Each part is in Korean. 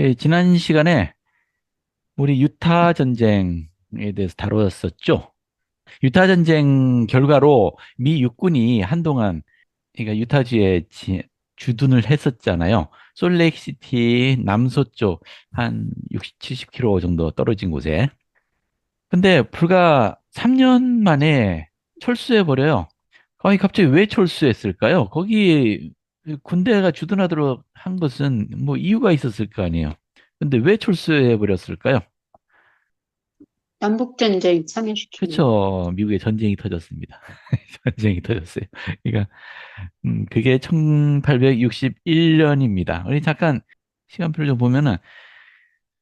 예, 지난 시간에 우리 유타 전쟁에 대해서 다뤘었죠. 유타 전쟁 결과로 미 육군이 한동안 그러니까 유타주에 주둔을 했었잖아요. 솔레이크시티 남서쪽 한 60, 70km 정도 떨어진 곳에. 근데 불과 3년 만에 철수해 버려요. 아니 갑자기 왜 철수했을까요? 거기 군대가 주둔하도록 한 것은 뭐 이유가 있었을 거 아니에요. 근데 왜 철수해 버렸을까요? 남북전쟁 참여시키려고. 그렇죠. 미국에 전쟁이 터졌습니다. 전쟁이 터졌어요. 그러니까 그게 1861년입니다. 우리 잠깐 시간표를 좀 보면은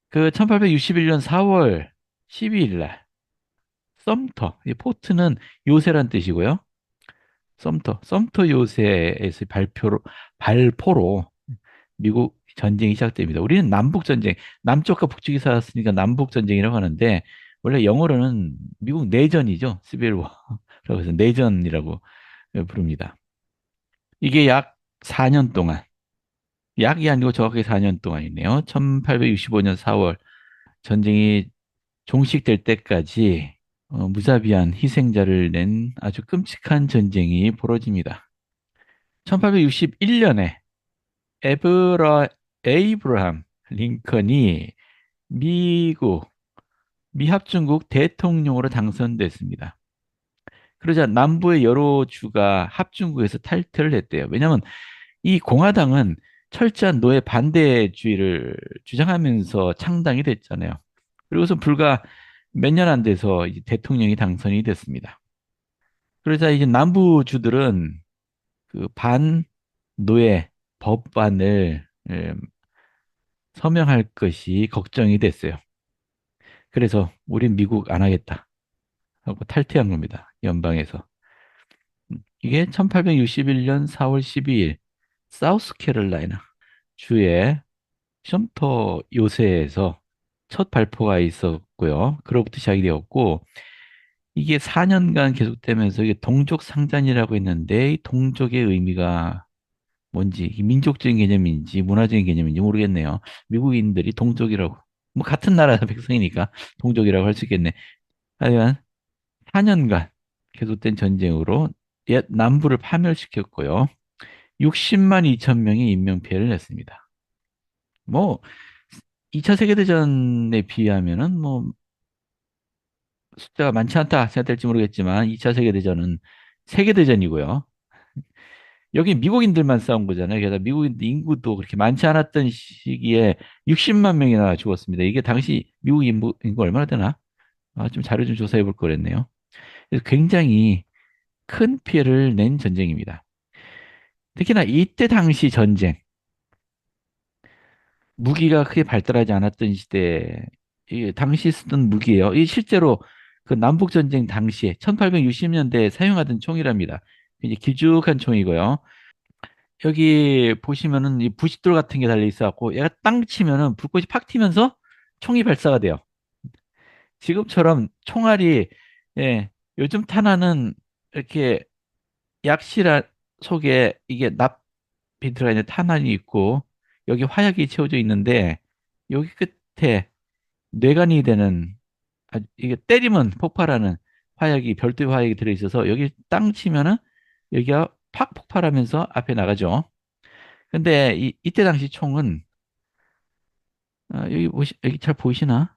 그 1861년 4월 12일 날 썸터, 이 포트는 요새란 뜻이고요. 썸터 요새에서 발포로 미국 전쟁이 시작됩니다. 우리는 남북 전쟁, 남쪽과 북쪽이 살았으니까 남북 전쟁이라고 하는데 원래 영어로는 미국 내전이죠. 시빌워라고 해서 내전이라고 부릅니다. 이게 약 4년 동안, 약이 아니고 정확하게 4년 동안이네요. 1865년 4월 전쟁이 종식될 때까지 무자비한 희생자를 낸 아주 끔찍한 전쟁이 벌어집니다. 1861년에 에브라, 에이브라함 링컨이 미국, 미합중국 대통령으로 당선됐습니다. 그러자 남부의 여러 주가 합중국에서 탈퇴를 했대요. 왜냐하면 이 공화당은 철저한 노예 반대주의를 주장하면서 창당이 됐잖아요. 그리고서 불과 몇 년 안 돼서 이제 대통령이 당선이 됐습니다. 그러자 이제 남부주들은 그 반노예 법안을 서명할 것이 걱정이 됐어요. 그래서 우린 미국 안 하겠다 하고 탈퇴한 겁니다. 연방에서. 이게 1861년 4월 12일 사우스캐롤라이나 주의 쏨터 요새에서 첫 발포가 있었고요. 그로부터 시작이 되었고 이게 4년간 계속되면서 이게 동족 상잔이라고 했는데 이 동족의 의미가 뭔지 이 민족적인 개념인지 문화적인 개념인지 모르겠네요. 미국인들이 동족이라고 뭐 같은 나라 백성이니까 동족이라고 할 수 있겠네. 하여간 4년간 계속된 전쟁으로 옛 남부를 파멸시켰고요. 60만 2천 명이 인명피해를 냈습니다. 뭐 2차 세계대전에 비하면은 뭐 숫자가 많지 않다 생각될지 모르겠지만 2차 세계대전은 세계대전이고요. 여기 미국인들만 싸운 거잖아요. 게다가 미국인 인구도 그렇게 많지 않았던 시기에 60만 명이나 죽었습니다. 이게 당시 미국 인구 얼마나 되나? 좀 자료 좀 조사해 볼 거랬네요. 그래서 굉장히 큰 피해를 낸 전쟁입니다. 특히나 이때 당시 전쟁, 무기가 크게 발달하지 않았던 시대, 이 당시 쓰던 무기예요. 이 실제로 그 남북 전쟁 당시에 1860년대에 사용하던 총이랍니다. 이제 길쭉한 총이고요. 여기 보시면은 이 부싯돌 같은 게 달려 있어갖고 얘가 땅 치면은 불꽃이 팍 튀면서 총이 발사가 돼요. 지금처럼 총알이 예, 요즘 탄환은 이렇게 약실 속에 이게 납이 들어가 있는 탄환이 있고 여기 화약이 채워져 있는데 여기 끝에 뇌관이 되는 이게 때리면 폭발하는 화약이 별도의 화약이 들어있어서 여기 땅 치면은 여기가 팍 폭발하면서 앞에 나가죠. 근데 이때 당시 총은 여기 잘 보이시나?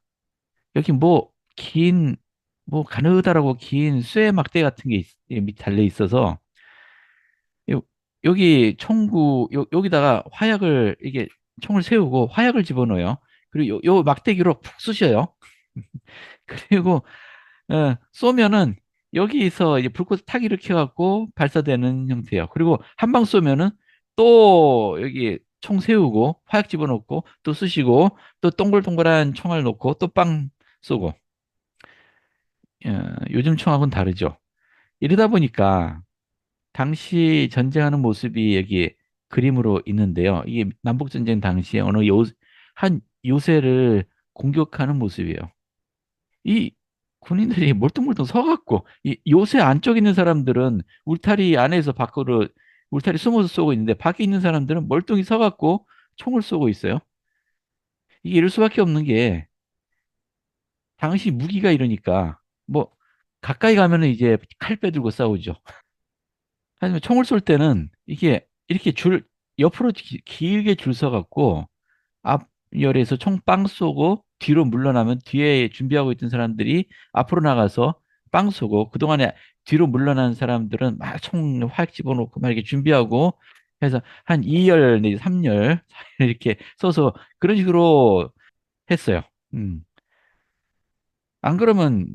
여기 뭐 긴 뭐 가느다라고 긴 쇠 막대 같은 게 달려 있어서 요- 여기 여기다가 화약을 이게 총을 세우고 화약을 집어넣어요. 그리고 요 막대기로 푹 쑤셔요. 그리고 쏘면은 여기서 이제 불꽃을 탁 일으켜갖고 발사되는 형태예요. 그리고 한 방 쏘면은 또 여기 총 세우고 화약 집어넣고 또 쑤시고 또 동글동글한 총알 놓고 또 빵 쏘고 요즘 총하고는 다르죠. 이러다 보니까 당시 전쟁하는 모습이 여기 그림으로 있는데요. 이게 남북전쟁 당시에 한 요새를 공격하는 모습이에요. 이 군인들이 멀뚱멀뚱 서갖고 이 요새 안쪽에 있는 사람들은 울타리 안에서 밖으로 울타리 숨어서 쏘고 있는데 밖에 있는 사람들은 멀뚱히 서갖고 총을 쏘고 있어요. 이게 이럴 수밖에 없는 게 당시 무기가 이러니까 뭐 가까이 가면은 이제 칼 빼들고 싸우죠. 하지만 총을 쏠 때는 이게 이렇게 옆으로 길게 줄 서갖고 앞열에서 총 빵 쏘고 뒤로 물러나면 뒤에 준비하고 있던 사람들이 앞으로 나가서 빵 쏘고 그동안에 뒤로 물러난 사람들은 막 총 활 집어넣고 막 이렇게 준비하고 해서 한 2열 내지 3열 이렇게 써서 그런 식으로 했어요. 음. 안 그러면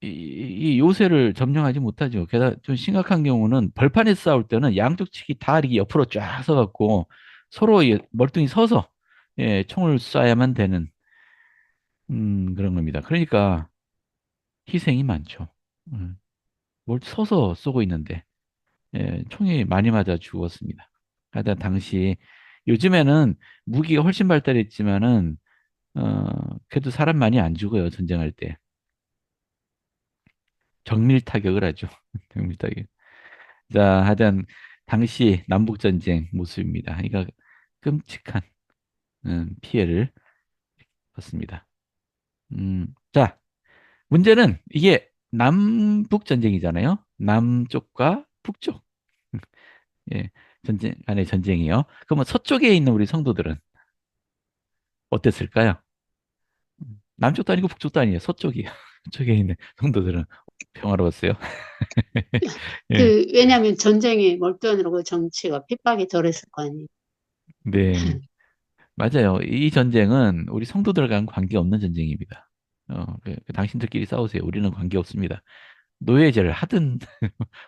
이 요새를 점령하지 못하죠. 게다가 좀 심각한 경우는 벌판에서 싸울 때는 양쪽 측이 다 이렇게 옆으로 쫙 서갖고 서로 멀뚱히 서서 총을 쏴야만 되는 그런 겁니다. 그러니까 희생이 많죠. 음, 뭘 서서 쏘고 있는데 총이 많이 맞아 죽었습니다. 하여튼 당시 요즘에는 무기가 훨씬 발달했지만은 그래도 사람 많이 안 죽어요. 전쟁할 때 정밀 타격을 하죠. 정밀 타격. 자, 하여튼 당시 남북전쟁 모습입니다. 그러니까 끔찍한 피해를 봤습니다. 자, 문제는 이게 남북전쟁이잖아요. 남쪽과 북쪽. 예, 전쟁 간의 전쟁이요. 그러면 서쪽에 있는 우리 성도들은 어땠을까요? 남쪽도 아니고 북쪽도 아니에요. 서쪽이요. 서쪽에 있는 성도들은 평화로웠어요. 예, 왜냐하면 전쟁에 몰두하느라고 정치가 핍박이 덜했을 거 아니에요. 네, 맞아요. 이 전쟁은 우리 성도들과는 관계없는 전쟁입니다. 당신들끼리 싸우세요. 우리는 관계없습니다. 노예제를 하든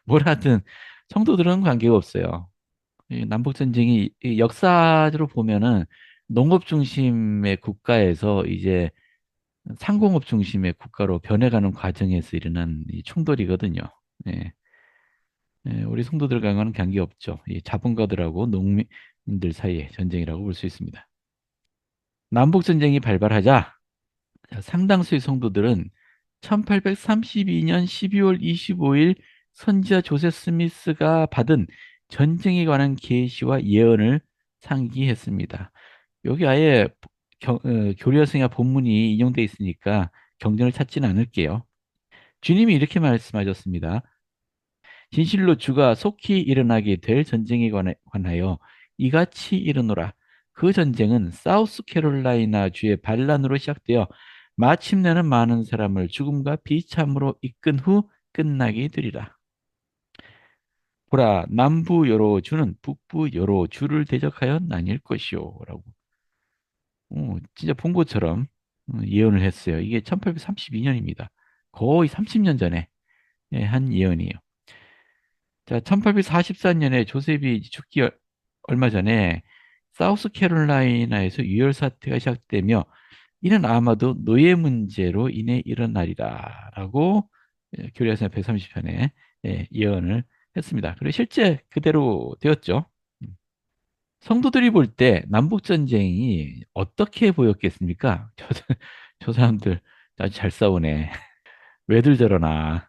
뭘 하든 성도들은 관계가 없어요. 이 남북전쟁이 이 역사적으로 보면은 농업 중심의 국가에서 이제 상공업 중심의 국가로 변해가는 과정에서 일어난 이 충돌이거든요. 예, 우리 성도들과는 관계없죠. 이 자본가들하고 농민들 사이의 전쟁이라고 볼 수 있습니다. 남북전쟁이 발발하자 상당수의 성도들은 1832년 12월 25일 선지자 조세 스미스가 받은 전쟁에 관한 계시와 예언을 상기했습니다. 여기 아예 교리서나 본문이 인용돼 있으니까 경전을 찾지는 않을게요. 주님이 이렇게 말씀하셨습니다. 진실로 주가 속히 일어나게 될 전쟁에 관하여 이같이 이르노라. 그 전쟁은 사우스캐롤라이나 주의 반란으로 시작되어 마침내는 많은 사람을 죽음과 비참으로 이끈 후 끝나게 되리라. 보라, 남부 여로 주는 북부 여로 주를 대적하여 나뉠 것이요. 라고. 진짜 본 것처럼 예언을 했어요. 이게 1832년입니다. 거의 30년 전에 한 예언이에요. 자, 1844년에 조셉이 죽기 얼마 전에 사우스캐롤라이나에서 유혈 사태가 시작되며 이는 아마도 노예 문제로 인해 일어나리라라고 교리서 130편에 예언을 했습니다. 그리고 실제 그대로 되었죠. 음. 성도들이 볼 때 남북 전쟁이 어떻게 보였겠습니까? 저 사람들 아주 잘 싸우네. 왜들 저러나.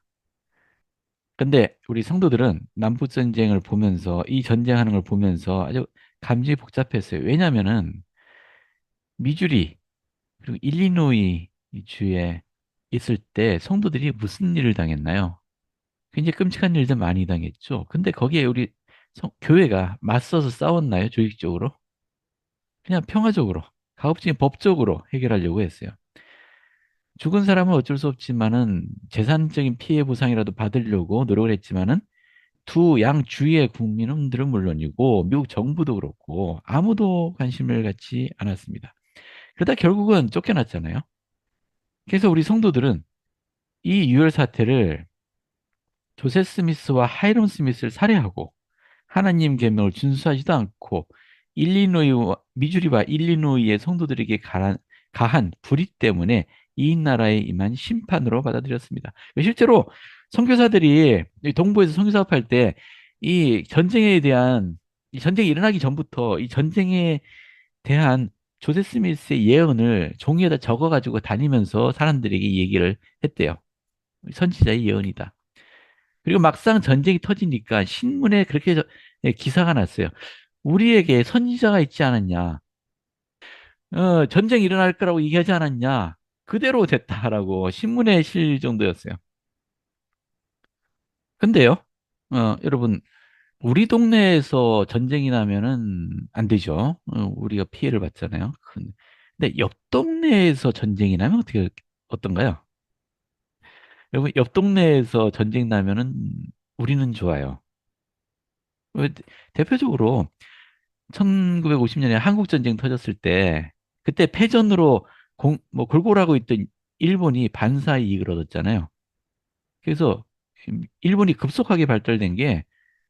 근데 우리 성도들은 남북전쟁을 보면서 이 전쟁하는 걸 보면서 아주 감정이 복잡했어요. 왜냐면은 미주리 그리고 일리노이 주에 있을 때 성도들이 무슨 일을 당했나요? 굉장히 끔찍한 일들 많이 당했죠. 근데 거기에 우리 교회가 맞서서 싸웠나요? 조직적으로? 그냥 평화적으로, 가급적인 법적으로 해결하려고 했어요. 죽은 사람은 어쩔 수 없지만은 재산적인 피해 보상이라도 받으려고 노력을 했지만은 두 양주의 국민들은 물론이고 미국 정부도 그렇고 아무도 관심을 갖지 않았습니다. 그러다 결국은 쫓겨났잖아요. 그래서 우리 성도들은 이 유혈 사태를 조세 스미스와 하이론 스미스를 살해하고 하나님 계명을 준수하지도 않고 미주리와 일리노이의 성도들에게 가한 불의 때문에 이 나라에 임한 심판으로 받아들였습니다. 실제로 선교사들이 동부에서 선교사업할 때 이 전쟁에 대한 이 전쟁이 일어나기 전부터 이 전쟁에 대한 조세 스미스의 예언을 종이에다 적어가지고 다니면서 사람들에게 얘기를 했대요. 선지자의 예언이다. 그리고 막상 전쟁이 터지니까 신문에 그렇게 기사가 났어요. 우리에게 선지자가 있지 않았냐. 전쟁이 일어날 거라고 얘기하지 않았냐? 그대로 됐다라고 신문에 실 정도였어요. 근데요, 여러분, 우리 동네에서 전쟁이 나면은 안 되죠. 우리가 피해를 받잖아요. 근데 옆 동네에서 전쟁이 나면 어떤가요? 여러분, 옆 동네에서 전쟁 나면은 우리는 좋아요. 왜, 대표적으로 1950년에 한국 전쟁 터졌을 때 그때 패전으로 뭐 골골하고 있던 일본이 반사 이익을 얻었잖아요. 그래서 일본이 급속하게 발달된 게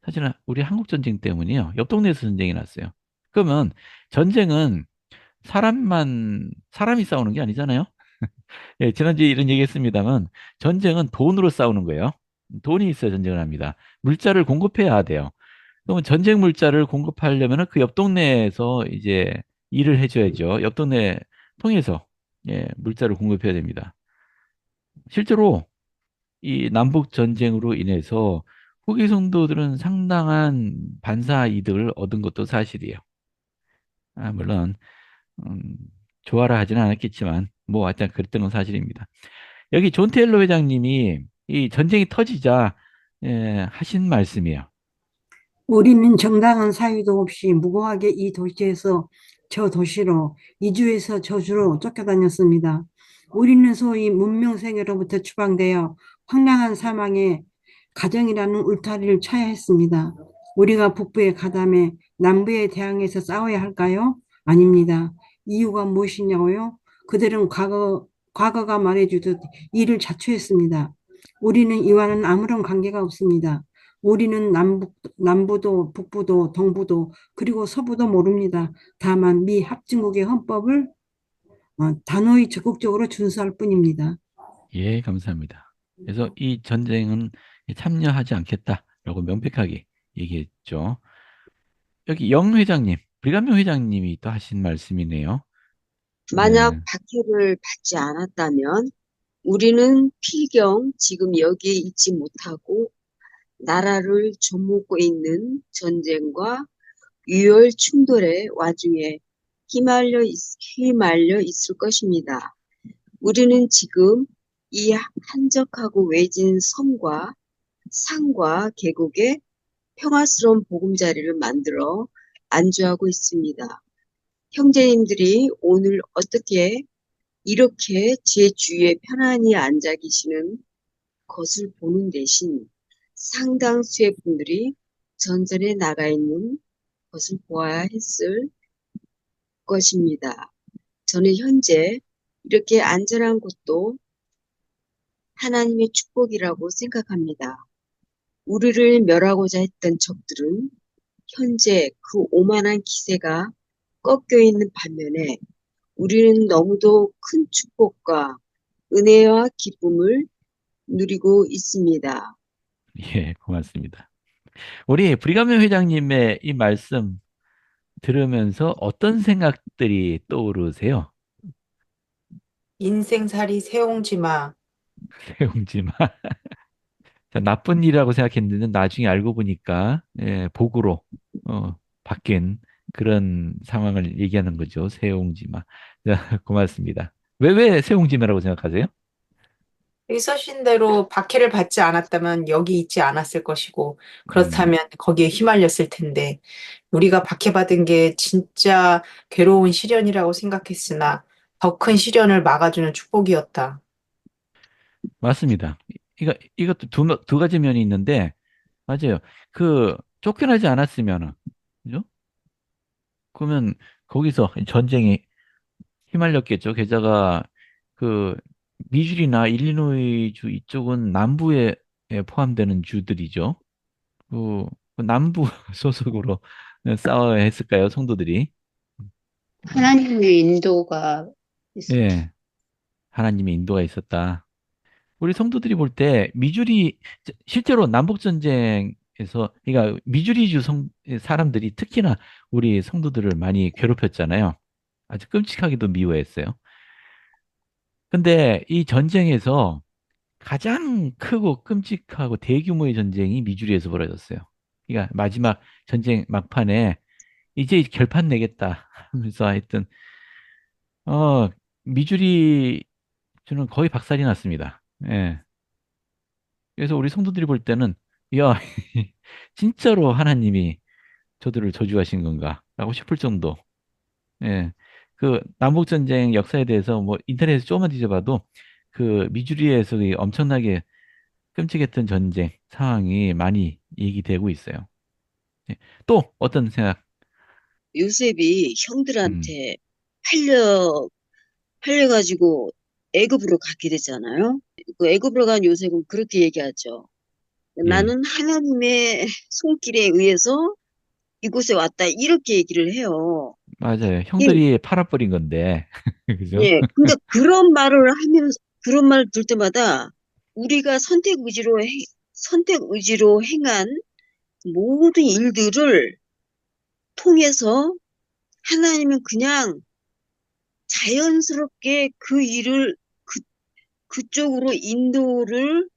사실은 우리 한국 전쟁 때문이에요. 옆 동네에서 전쟁이 났어요. 그러면 전쟁은 사람이 싸우는 게 아니잖아요. 예, 지난주에 이런 얘기 했습니다만 전쟁은 돈으로 싸우는 거예요. 돈이 있어야 전쟁을 합니다. 물자를 공급해야 돼요. 그러면 전쟁 물자를 공급하려면 그 옆 동네에서 이제 일을 해줘야죠. 옆 동네 통해서 예, 물자를 공급해야 됩니다. 실제로 이 남북 전쟁으로 인해서 후기 성도들은 상당한 반사 이득을 얻은 것도 사실이에요. 물론 음, 좋아라 하지는 않았겠지만 뭐 하여튼 그랬던 건 사실입니다. 여기 존 테일러 회장님이 이 전쟁이 터지자 하신 말씀이에요. 우리는 정당한 사유도 없이 무고하게 이 도시에서 저 도시로, 이 주에서 저 주로 쫓겨다녔습니다. 우리는 소위 문명세계로부터 추방되어 황량한 사망에 가정이라는 울타리를 쳐야 했습니다. 우리가 북부에 가담해 남부에 대항해서 싸워야 할까요? 아닙니다. 이유가 무엇이냐고요? 그들은 과거가 말해주듯 이를 자초했습니다. 우리는 이와는 아무런 관계가 없습니다. 우리는 남부도 북부도 동부도 그리고 서부도 모릅니다. 다만 미 합중국의 헌법을 단호히 적극적으로 준수할 뿐입니다. 예, 감사합니다. 그래서 이 전쟁은 참여하지 않겠다라고 명백하게 얘기했죠. 여기 영 회장님, 브리감명 회장님이 또 하신 말씀이네요. 만약 네, 박해를 받지 않았다면 우리는 필경 지금 여기에 있지 못하고 나라를 좀먹고 있는 전쟁과 유혈 충돌의 와중에 휘말려 있을 것입니다. 우리는 지금 이 한적하고 외진 섬과 산과 계곡에 평화스러운 보금자리를 만들어 안주하고 있습니다. 형제님들이 오늘 어떻게 이렇게 제 주위에 편안히 앉아 계시는 것을 보는 대신 상당수의 분들이 전전에 나가 있는 것을 보아야 했을 것입니다. 저는 현재 이렇게 안전한 곳도 하나님의 축복이라고 생각합니다. 우리를 멸하고자 했던 적들은 현재 그 오만한 기세가 꺾여 있는 반면에 우리는 너무도 큰 축복과 은혜와 기쁨을 누리고 있습니다. 예, 고맙습니다. 우리 브리감명 회장님의 이 말씀 들으면서 어떤 생각들이 떠오르세요? 인생살이 새옹지마. 세웅지만 나쁜 일이라고 생각했는데 나중에 알고 보니까 복으로 바뀐 그런 상황을 얘기하는 거죠. 세옹지마. 자, 고맙습니다. 왜 세옹지마라고 생각하세요? 여기 써신 대로 박해를 받지 않았다면 여기 있지 않았을 것이고, 음, 그렇다면 거기에 휘말렸을 텐데, 우리가 박해받은 게 진짜 괴로운 시련이라고 생각했으나, 더 큰 시련을 막아주는 축복이었다. 맞습니다. 이것도 두 가지 면이 있는데, 맞아요. 쫓겨나지 않았으면은, 그죠? 그러면 거기서 전쟁에 휘말렸겠죠. 게다가 그 미주리나 일리노이 주 이쪽은 남부에 포함되는 주들이죠. 그 남부 소속으로 싸워야 했을까요, 성도들이? 하나님의 인도가 있었죠. 예, 하나님의 인도가 있었다. 우리 성도들이 볼 때 실제로 남북 전쟁에서 그러니까 미주리주 사람들이 특히나 우리 성도들을 많이 괴롭혔잖아요. 아주 끔찍하게도 미워했어요. 근데 이 전쟁에서 가장 크고 끔찍하고 대규모의 전쟁이 미주리에서 벌어졌어요. 그러니까 마지막 전쟁 막판에 이제 결판 내겠다 하면서 하여튼 어, 미주리 저는 거의 박살이 났습니다. 예. 그래서 우리 성도들이 볼 때는, 야, 진짜로 하나님이 저들을 저주하신 건가? 라고 싶을 정도. 예. 그 남북전쟁 역사에 대해서 뭐 인터넷에 조금만 뒤져봐도 그 미주리에서 이 엄청나게 끔찍했던 전쟁 상황이 많이 얘기되고 있어요. 예. 또 어떤 생각? 요셉이 음, 형들한테 팔려 팔려가지고 애굽으로 가게 되잖아요. 그 애굽으로 간 요셉은 그렇게 얘기하죠. 예. 나는 하나님의 손길에 의해서 이곳에 왔다. 이렇게 얘기를 해요. 맞아요. 예, 형들이 팔아버린 건데. 그죠? 예. 근데 그런 말을 하면서, 그런 말 들 때마다 우리가 선택 의지로 행한 모든 일들을 통해서 하나님은 그냥 자연스럽게 그 일을 그쪽으로 인도를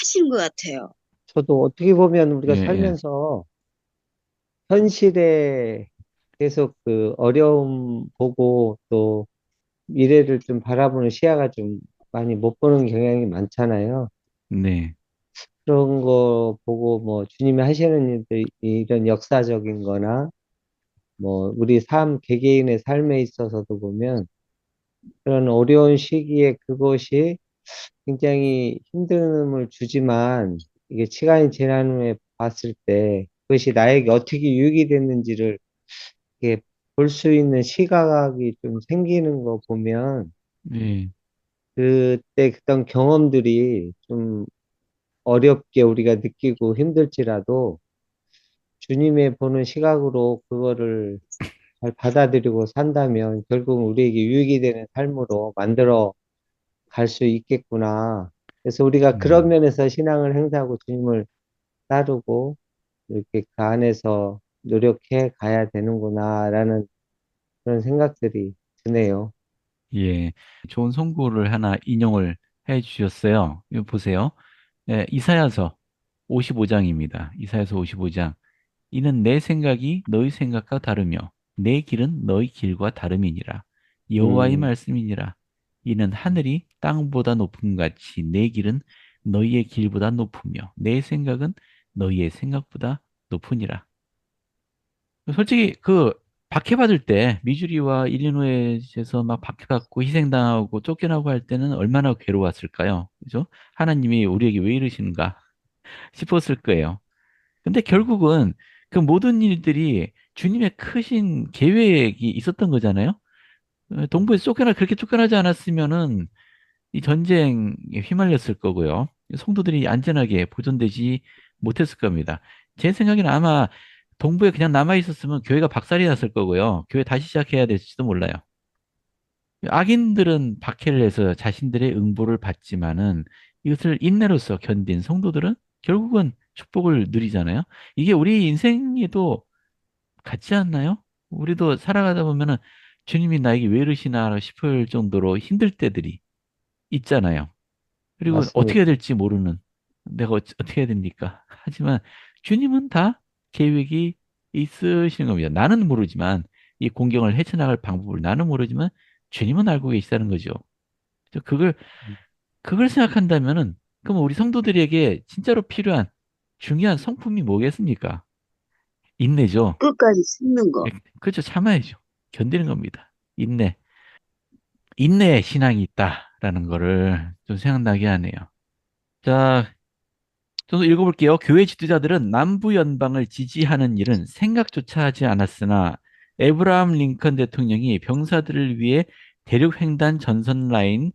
하신 것 같아요. 저도 어떻게 보면 예, 우리가 예. 살면서 현실에 계속 그 어려움 보고 또 미래를 좀 바라보는 시야가 좀 많이 못 보는 경향이 많잖아요. 네. 그런 거 보고 뭐 주님이 하시는 일들, 이런 역사적인 거나 뭐 우리 개개인의 삶에 있어서도 보면 그런 어려운 시기에 그것이 굉장히 힘듦을 주지만 이게 시간이 지난 후에 봤을 때 그것이 나에게 어떻게 유익이 됐는지를 이렇게 볼 수 있는 시각이 좀 생기는 거 보면 네. 그때 그런 경험들이 좀 어렵게 우리가 느끼고 힘들지라도 주님의 보는 시각으로 그거를 잘 받아들이고 산다면 결국 우리에게 유익이 되는 삶으로 만들어 갈 수 있겠구나. 그래서 우리가 그런 음, 면에서 신앙을 행사하고 주님을 따르고 이렇게 그 안에서 노력해 가야 되는구나라는 그런 생각들이 드네요. 예. 좋은 송구를 하나 인용을 해 주셨어요. 이거 보세요. 예, 이사야서 55장입니다. 이사야서 55장. 이는 내 생각이 너희 생각과 다르며 내 길은 너희 길과 다름이니라. 여호와의 음, 말씀이니라. 이는 하늘이 땅보다 높음 같이 내 길은 너희의 길보다 높으며 내 생각은 너희의 생각보다 높으니라. 솔직히 그 박해받을 때 미주리와 일리노이에서 막 박해받고 희생당하고 쫓겨나고 할 때는 얼마나 괴로웠을까요? 그죠? 하나님이 우리에게 왜 이러시는가 싶었을 거예요. 근데 결국은 그 모든 일들이 주님의 크신 계획이 있었던 거잖아요. 동부에서 그렇게 쫓겨나지 않았으면은 이 전쟁에 휘말렸을 거고요. 성도들이 안전하게 보존되지 못했을 겁니다. 제 생각에는 아마 동부에 그냥 남아 있었으면 교회가 박살이 났을 거고요. 교회 다시 시작해야 될지도 몰라요. 악인들은 박해를 해서 자신들의 응보를 받지만은 이것을 인내로서 견딘 성도들은 결국은 축복을 누리잖아요. 이게 우리 인생에도 같지 않나요? 우리도 살아가다 보면은 주님이 나에게 왜 이러시나 싶을 정도로 힘들 때들이 있잖아요. 그리고 어떻게 맞습니다. 해야 될지 모르는 내가 어떻게 해야 됩니까? 하지만 주님은 다 계획이 있으시는 겁니다. 나는 모르지만 이 공경을 헤쳐나갈 방법을 나는 모르지만 주님은 알고 계시다는 거죠. 그래서 그걸 생각한다면은 그럼 우리 성도들에게 진짜로 필요한 중요한 성품이 뭐겠습니까? 인내죠. 끝까지 참는 예, 거. 그렇죠. 참아야죠. 견디는 겁니다. 인내. 인내의 신앙이 있다라는 거를 좀 생각나게 하네요. 자, 좀 읽어볼게요. 교회 지도자들은 남부 연방을 지지하는 일은 생각조차 하지 않았으나 에브라함 링컨 대통령이 병사들을 위해 대륙 횡단 전선 라인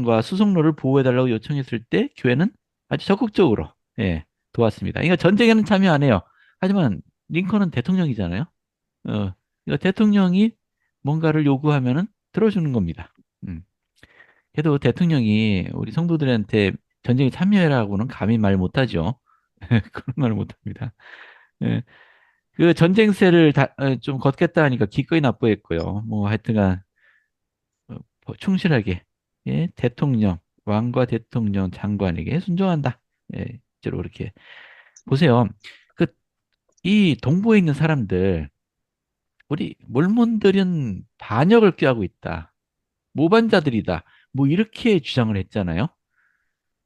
과 수송로를 보호해달라고 요청했을 때 교회는 아주 적극적으로 예, 도왔습니다. 그러니까 전쟁에는 참여 안 해요. 하지만 링컨은 대통령이잖아요. 그러니까 대통령이 뭔가를 요구하면은 들어주는 겁니다. 음. 그래도 대통령이 우리 성도들한테 전쟁에 참여해라고는 감히 말 못하죠. 그런 말 못합니다. 예. 그 전쟁세를 좀 걷겠다 하니까 기꺼이 납부했고요. 뭐 하여튼간 충실하게 예, 대통령, 왕과 대통령, 장관에게 순종한다. 예, 실제로 그렇게 보세요. 그 이 동부에 있는 사람들 우리 몰몬들은 반역을 꾀하고 있다. 모반자들이다. 뭐 이렇게 주장을 했잖아요.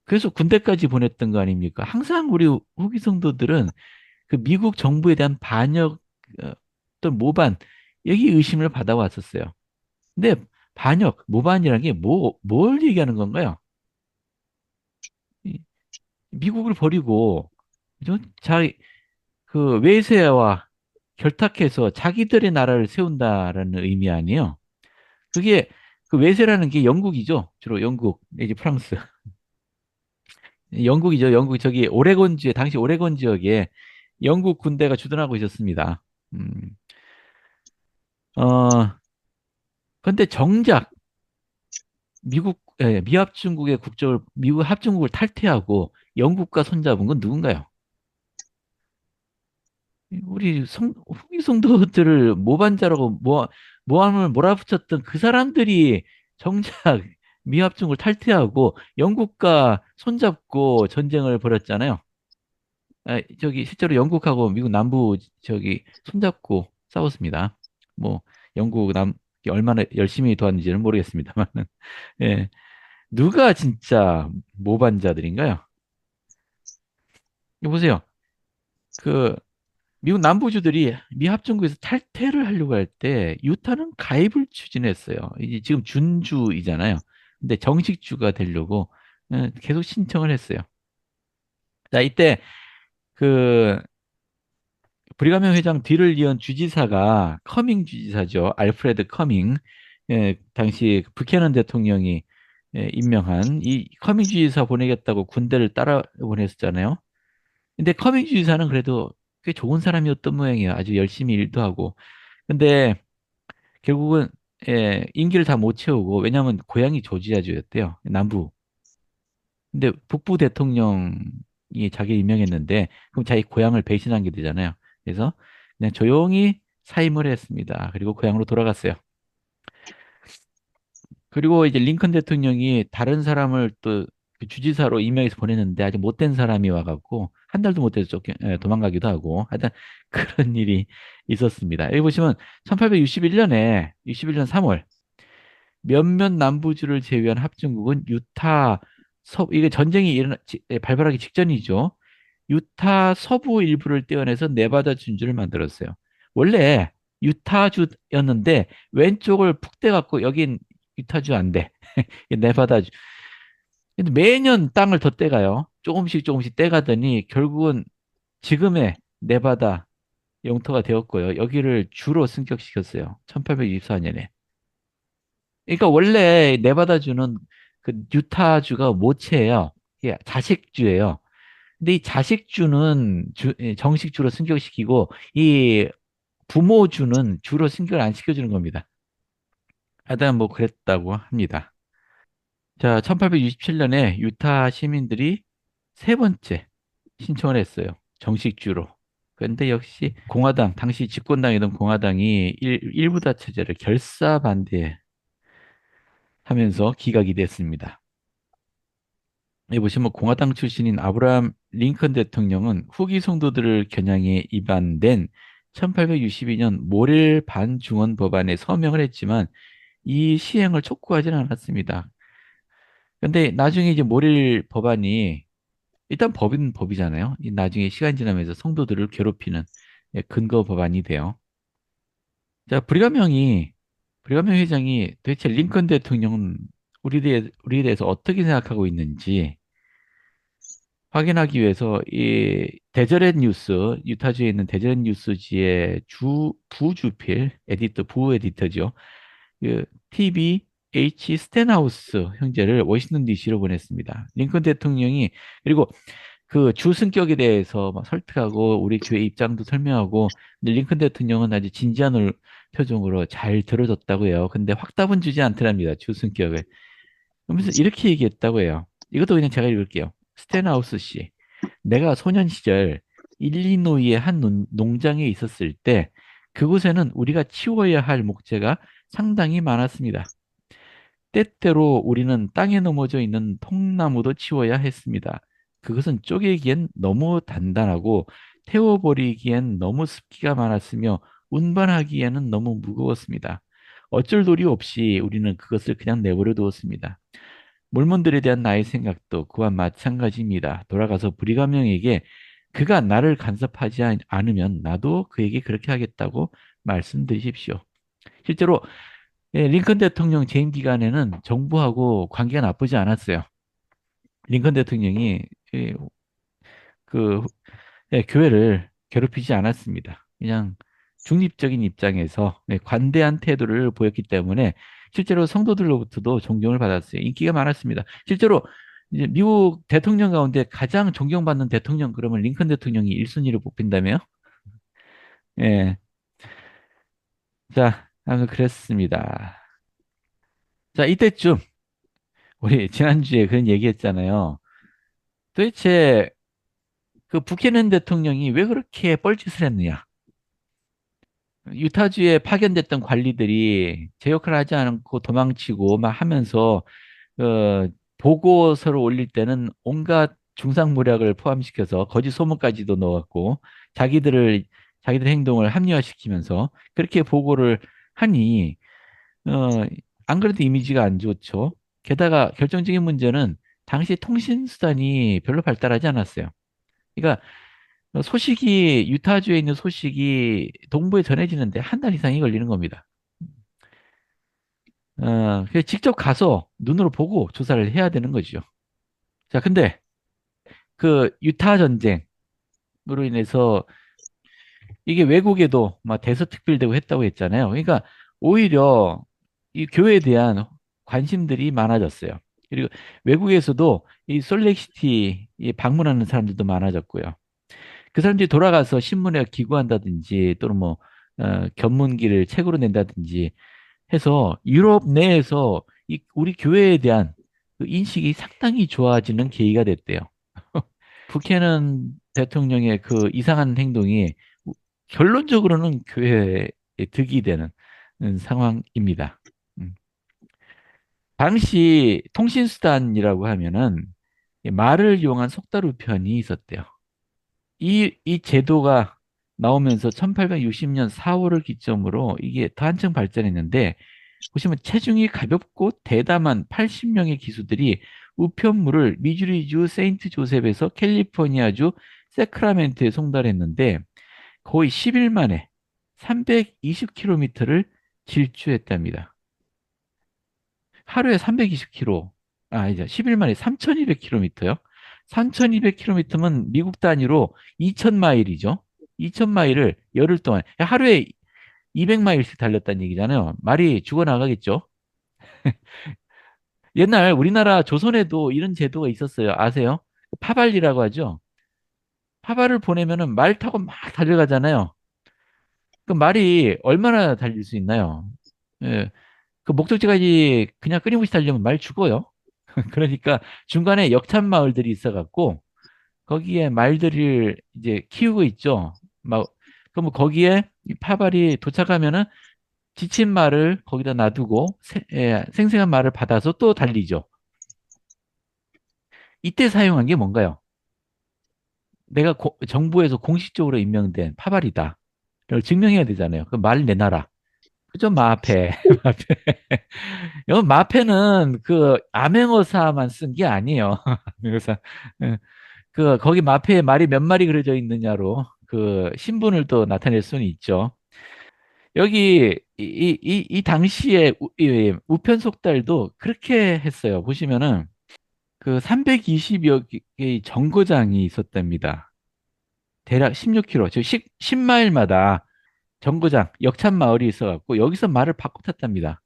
그래서 군대까지 보냈던 거 아닙니까? 항상 우리 후기 성도들은 그 미국 정부에 대한 반역 또는 모반 여기 의심을 받아왔었어요. 근데 반역, 모반이라는 게 뭘 얘기하는 건가요? 이- 미국을 버리고 그 외세와 결탁해서 자기들의 나라를 세운다라는 의미 아니에요. 그게 그 외세라는 게 영국이죠. 주로 영국 내지 프랑스. 영국이죠. 영국 저기 오레곤 지역 당시 오레곤 지역에 영국 군대가 주둔하고 있었습니다. 음, 어, 근데 정작 미합중국의 국적을 미국 합중국을 탈퇴하고 영국과 손잡은 건 누군가요? 우리 후기 성도들을 모반자라고 모함을 몰아붙였던 그 사람들이 정작 미합중국을 탈퇴하고 영국과 손잡고 전쟁을 벌였잖아요. 저기 실제로 영국하고 미국 남부 저기 손잡고 싸웠습니다. 뭐 영국 남 얼마나 열심히 도왔는지는 모르겠습니다만, 예, 누가 진짜 모반자들인가요? 이거 보세요. 그 미국 남부주들이 미합중국에서 탈퇴를 하려고 할 때 유타는 가입을 추진했어요. 이제 지금 준주이잖아요. 근데 정식주가 되려고 계속 신청을 했어요. 자, 이때 그 브리가면 회장 뒤를 이은 주지사가 커밍 주지사죠. 알프레드 커밍. 당시 부캐넌 대통령이 임명한 이 커밍 주지사 보내겠다고 군대를 따라 보냈었잖아요. 근데 커밍 주지사는 그래도 꽤 좋은 사람이었던 모양이에요. 아주 열심히 일도 하고. 근데 결국은 임기를 다 못 채우고 왜냐하면 고향이 조지아주였대요. 남부. 근데 북부 대통령이 자기 임명했는데 그럼 자기 고향을 배신한 게 되잖아요. 그래서 그냥 조용히 사임을 했습니다. 그리고 고향으로 돌아갔어요. 그리고 이제 링컨 대통령이 다른 사람을 또그 주지사로 임명해서 보냈는데 아주 못된 사람이 와갖고 한 달도 못 돼서 도망가기도 하고 하여튼 그런 일이 있었습니다. 여기 보시면 1861년에 61년 3월 몇몇 남부주를 제외한 합중국은 유타 이게 전쟁이 발발하기 직전이죠. 유타 서부 일부를 떼어내서 네바다 준주를 만들었어요. 원래 유타주였는데 왼쪽을 푹 떼갖고 여긴 유타주 안 돼. 네바다주. 근데 매년 땅을 더 떼가요. 조금씩 조금씩 떼가더니 결국은 지금의 네바다 영토가 되었고요. 여기를 주로 승격시켰어요. 1824년에. 그러니까 원래 네바다주는 그 유타주가 모체예요. 이게 자식주예요. 근데 이 자식주는 정식주로 승격시키고 이 부모주는 주로 승격을 안 시켜주는 겁니다. 하여튼 뭐 그랬다고 합니다. 자, 1867년에 유타 시민들이 세 번째 신청을 했어요. 정식주로. 그런데 역시 공화당, 당시 집권당이던 공화당이 일부다 체제를 결사 반대하면서 기각이 됐습니다. 여기 보시면 공화당 출신인 아브라함 링컨 대통령은 후기 성도들을 겨냥해 입안된 1862년 모렐 반중원 법안에 서명을 했지만 이 시행을 촉구하지는 않았습니다. 근데 나중에 이제 모렐 법안이 일단 법은 법이잖아요. 이 나중에 시간 지나면서 성도들을 괴롭히는 근거 법안이 돼요. 자, 브리가명 회장이 도대체 링컨 대통령은 우리에 대해서 어떻게 생각하고 있는지 확인하기 위해서 이 데저렛 뉴스, 유타주에 있는 데저렛 뉴스지의 부주필, 부 에디터죠. 그 TV H 스탠하우스 형제를 워싱턴 DC로 보냈습니다. 링컨 대통령이 그리고 그 주승격에 대해서 막 설득하고 우리 교회 입장도 설명하고 근데 링컨 대통령은 아주 진지한 표정으로 잘 들어줬다고 해요. 근데 확답은 주지 않더랍니다. 주승격을. 그러면서 이렇게 얘기했다고 해요. 이것도 그냥 제가 읽을게요. 스탠하우스 씨. 내가 소년 시절 일리노이의 한 농장에 있었을 때 그곳에는 우리가 치워야 할 목재가 상당히 많았습니다. 때때로 우리는 땅에 넘어져 있는 통나무도 치워야 했습니다. 그것은 쪼개기엔 너무 단단하고 태워버리기엔 너무 습기가 많았으며 운반하기에는 너무 무거웠습니다. 어쩔 도리 없이 우리는 그것을 그냥 내버려 두었습니다. 몰몬들에 대한 나의 생각도 그와 마찬가지입니다. 돌아가서 브리감령에게 그가 나를 간섭하지 않으면 나도 그에게 그렇게 하겠다고 말씀드리십시오. 실제로 링컨 대통령 재임 기간에는 정부하고 관계가 나쁘지 않았어요. 링컨 대통령이 예, 그 교회를 괴롭히지 않았습니다. 그냥 중립적인 입장에서 관대한 태도를 보였기 때문에 실제로 성도들로부터도 존경을 받았어요. 인기가 많았습니다. 실제로 이제 미국 대통령 가운데 가장 존경받는 대통령 그러면 링컨 대통령이 1순위로 뽑힌다며요? 예. 자, 아무튼 그랬습니다. 자, 이때쯤 우리 지난주에 그런 얘기했잖아요. 도대체 그 부캐넌 대통령이 왜 그렇게 뻘짓을 했느냐? 유타주에 파견됐던 관리들이 제 역할을 하지 않고 도망치고 막 하면서 어, 보고서를 올릴 때는 온갖 중상모략을 포함시켜서 거짓 소문까지도 넣었고 자기들 행동을 합리화시키면서 그렇게 보고를 하니 어, 안 그래도 이미지가 안 좋죠. 게다가 결정적인 문제는 당시 통신 수단이 별로 발달하지 않았어요. 그러니까 소식이 유타주에 있는 소식이 동부에 전해지는데 한 달 이상이 걸리는 겁니다. 그래서 직접 가서 눈으로 보고 조사를 해야 되는 거죠. 자, 근데 그 유타 전쟁으로 인해서 이게 외국에도 막 대서특필되고 했다고 했잖아요. 그러니까 오히려 이 교회에 대한 관심들이 많아졌어요. 그리고 외국에서도 이 솔렉시티 방문하는 사람들도 많아졌고요. 그 사람들이 돌아가서 신문에 기고한다든지 또는 뭐 견문기를 책으로 낸다든지 해서 유럽 내에서 우리 교회에 대한 그 인식이 상당히 좋아지는 계기가 됐대요. 부캐넌 대통령의 그 이상한 행동이 결론적으로는 교회에 득이 되는 상황입니다. 음. 당시 통신수단이라고 하면은 말을 이용한 속달우편이 있었대요. 이 제도가 나오면서 1860년 4월을 기점으로 이게 더 한층 발전했는데 보시면 체중이 가볍고 대담한 80명의 기수들이 우편물을 미주리주 세인트 조셉에서 캘리포니아주 세크라멘트에 송달했는데 거의 10일 만에 320km를 질주했답니다. 하루에 320km, 이제 10일 만에 3200km요. 3200km면 미국 단위로 2000마일이죠. 2000마일을 열흘 동안 하루에 200마일씩 달렸다는 얘기잖아요. 말이 죽어나가겠죠. 옛날 우리나라 조선에도 이런 제도가 있었어요. 아세요? 파발리라고 하죠. 파발을 보내면은 말 타고 막 달려가잖아요. 그 말이 얼마나 달릴 수 있나요? 예, 그 목적지까지 그냥 끊임없이 달리면 말 죽어요. 그러니까 중간에 역참 마을들이 있어갖고 거기에 말들을 이제 키우고 있죠. 막 그럼 거기에 이 파발이 도착하면은 지친 말을 거기다 놔두고 생생한 말을 받아서 또 달리죠. 이때 사용한 게 뭔가요? 내가 정부에서 공식적으로 임명된 파발이다. 를 증명해야 되잖아요. 그 말 내놔라. 그죠? 마패. 마패. 여기 마패는 그 암행어사만 쓴 게 아니에요. 암행어사. 예. 그 거기 마패에 말이 몇 마리 그려져 있느냐로 그 신분을 또 나타낼 수는 있죠. 여기 이 당시에 우편 속달도 그렇게 했어요. 보시면은 그 320여 개의 정거장이 있었답니다. 대략 16km, 즉 10마일마다 정거장, 역참 마을이 있어갖고 여기서 말을 바꿔 탔답니다.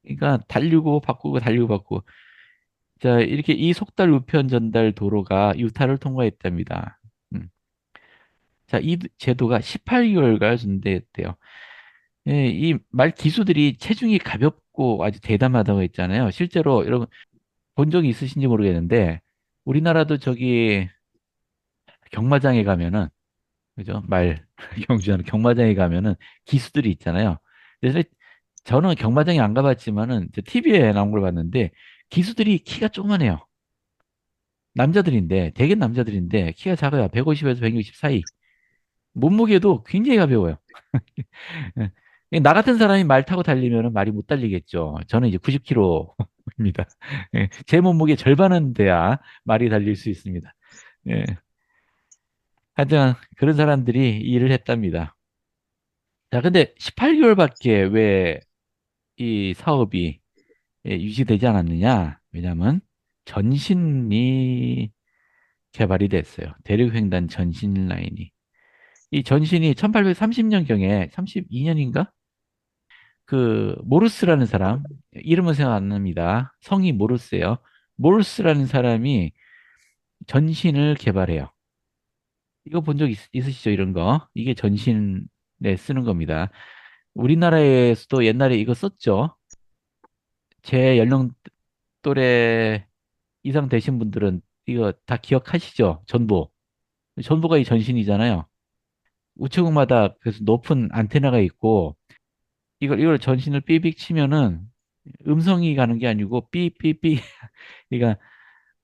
그러니까 달리고 바꾸고 달리고 바꾸고. 자, 이렇게 이 속달 우편 전달 도로가 유타를 통과했답니다. 음. 자, 이 제도가 18개월간 존재했대요. 예, 이 말 기수들이 체중이 가볍고 아주 대담하다고 했잖아요. 실제로 여러분 본 적이 있으신지 모르겠는데 우리나라도 저기 경마장에 가면은 그죠? 말 경주하는 경마장에 가면은 기수들이 있잖아요. 그래서 저는 경마장에 안 가봤지만은 TV에 나온 걸 봤는데 기수들이 키가 조그만해요. 남자들인데 대개 남자들인데 키가 작아요. 150에서 160 사이. 몸무게도 굉장히 가벼워요. 예. 나 같은 사람이 말 타고 달리면 말이 못 달리겠죠. 저는 이제 90kg입니다. 제 몸무게 절반은 돼야 말이 달릴 수 있습니다. 예. 하여튼 그런 사람들이 이 일을 했답니다. 자, 근데 18개월밖에 왜 이 사업이 유지되지 않았느냐? 왜냐하면 전신이 개발이 됐어요. 대륙횡단 전신 라인이. 이 전신이 1830년경에 32년인가? 그 모르스라는 사람, 이름은 생각 안 납니다. 성이 모르스예요. 모르스라는 사람이 전신을 개발해요. 이거 본 적 있으시죠? 이런 거. 이게 전신에 쓰는 겁니다. 우리나라에서도 옛날에 이거 썼죠. 제 연령 또래 이상 되신 분들은 이거 다 기억하시죠? 전보. 전보가 이 전신이잖아요. 우체국마다 그래서 높은 안테나가 있고 이걸 전신을 삐빅 치면은 음성이 가는 게 아니고 삐삐삐 그러니까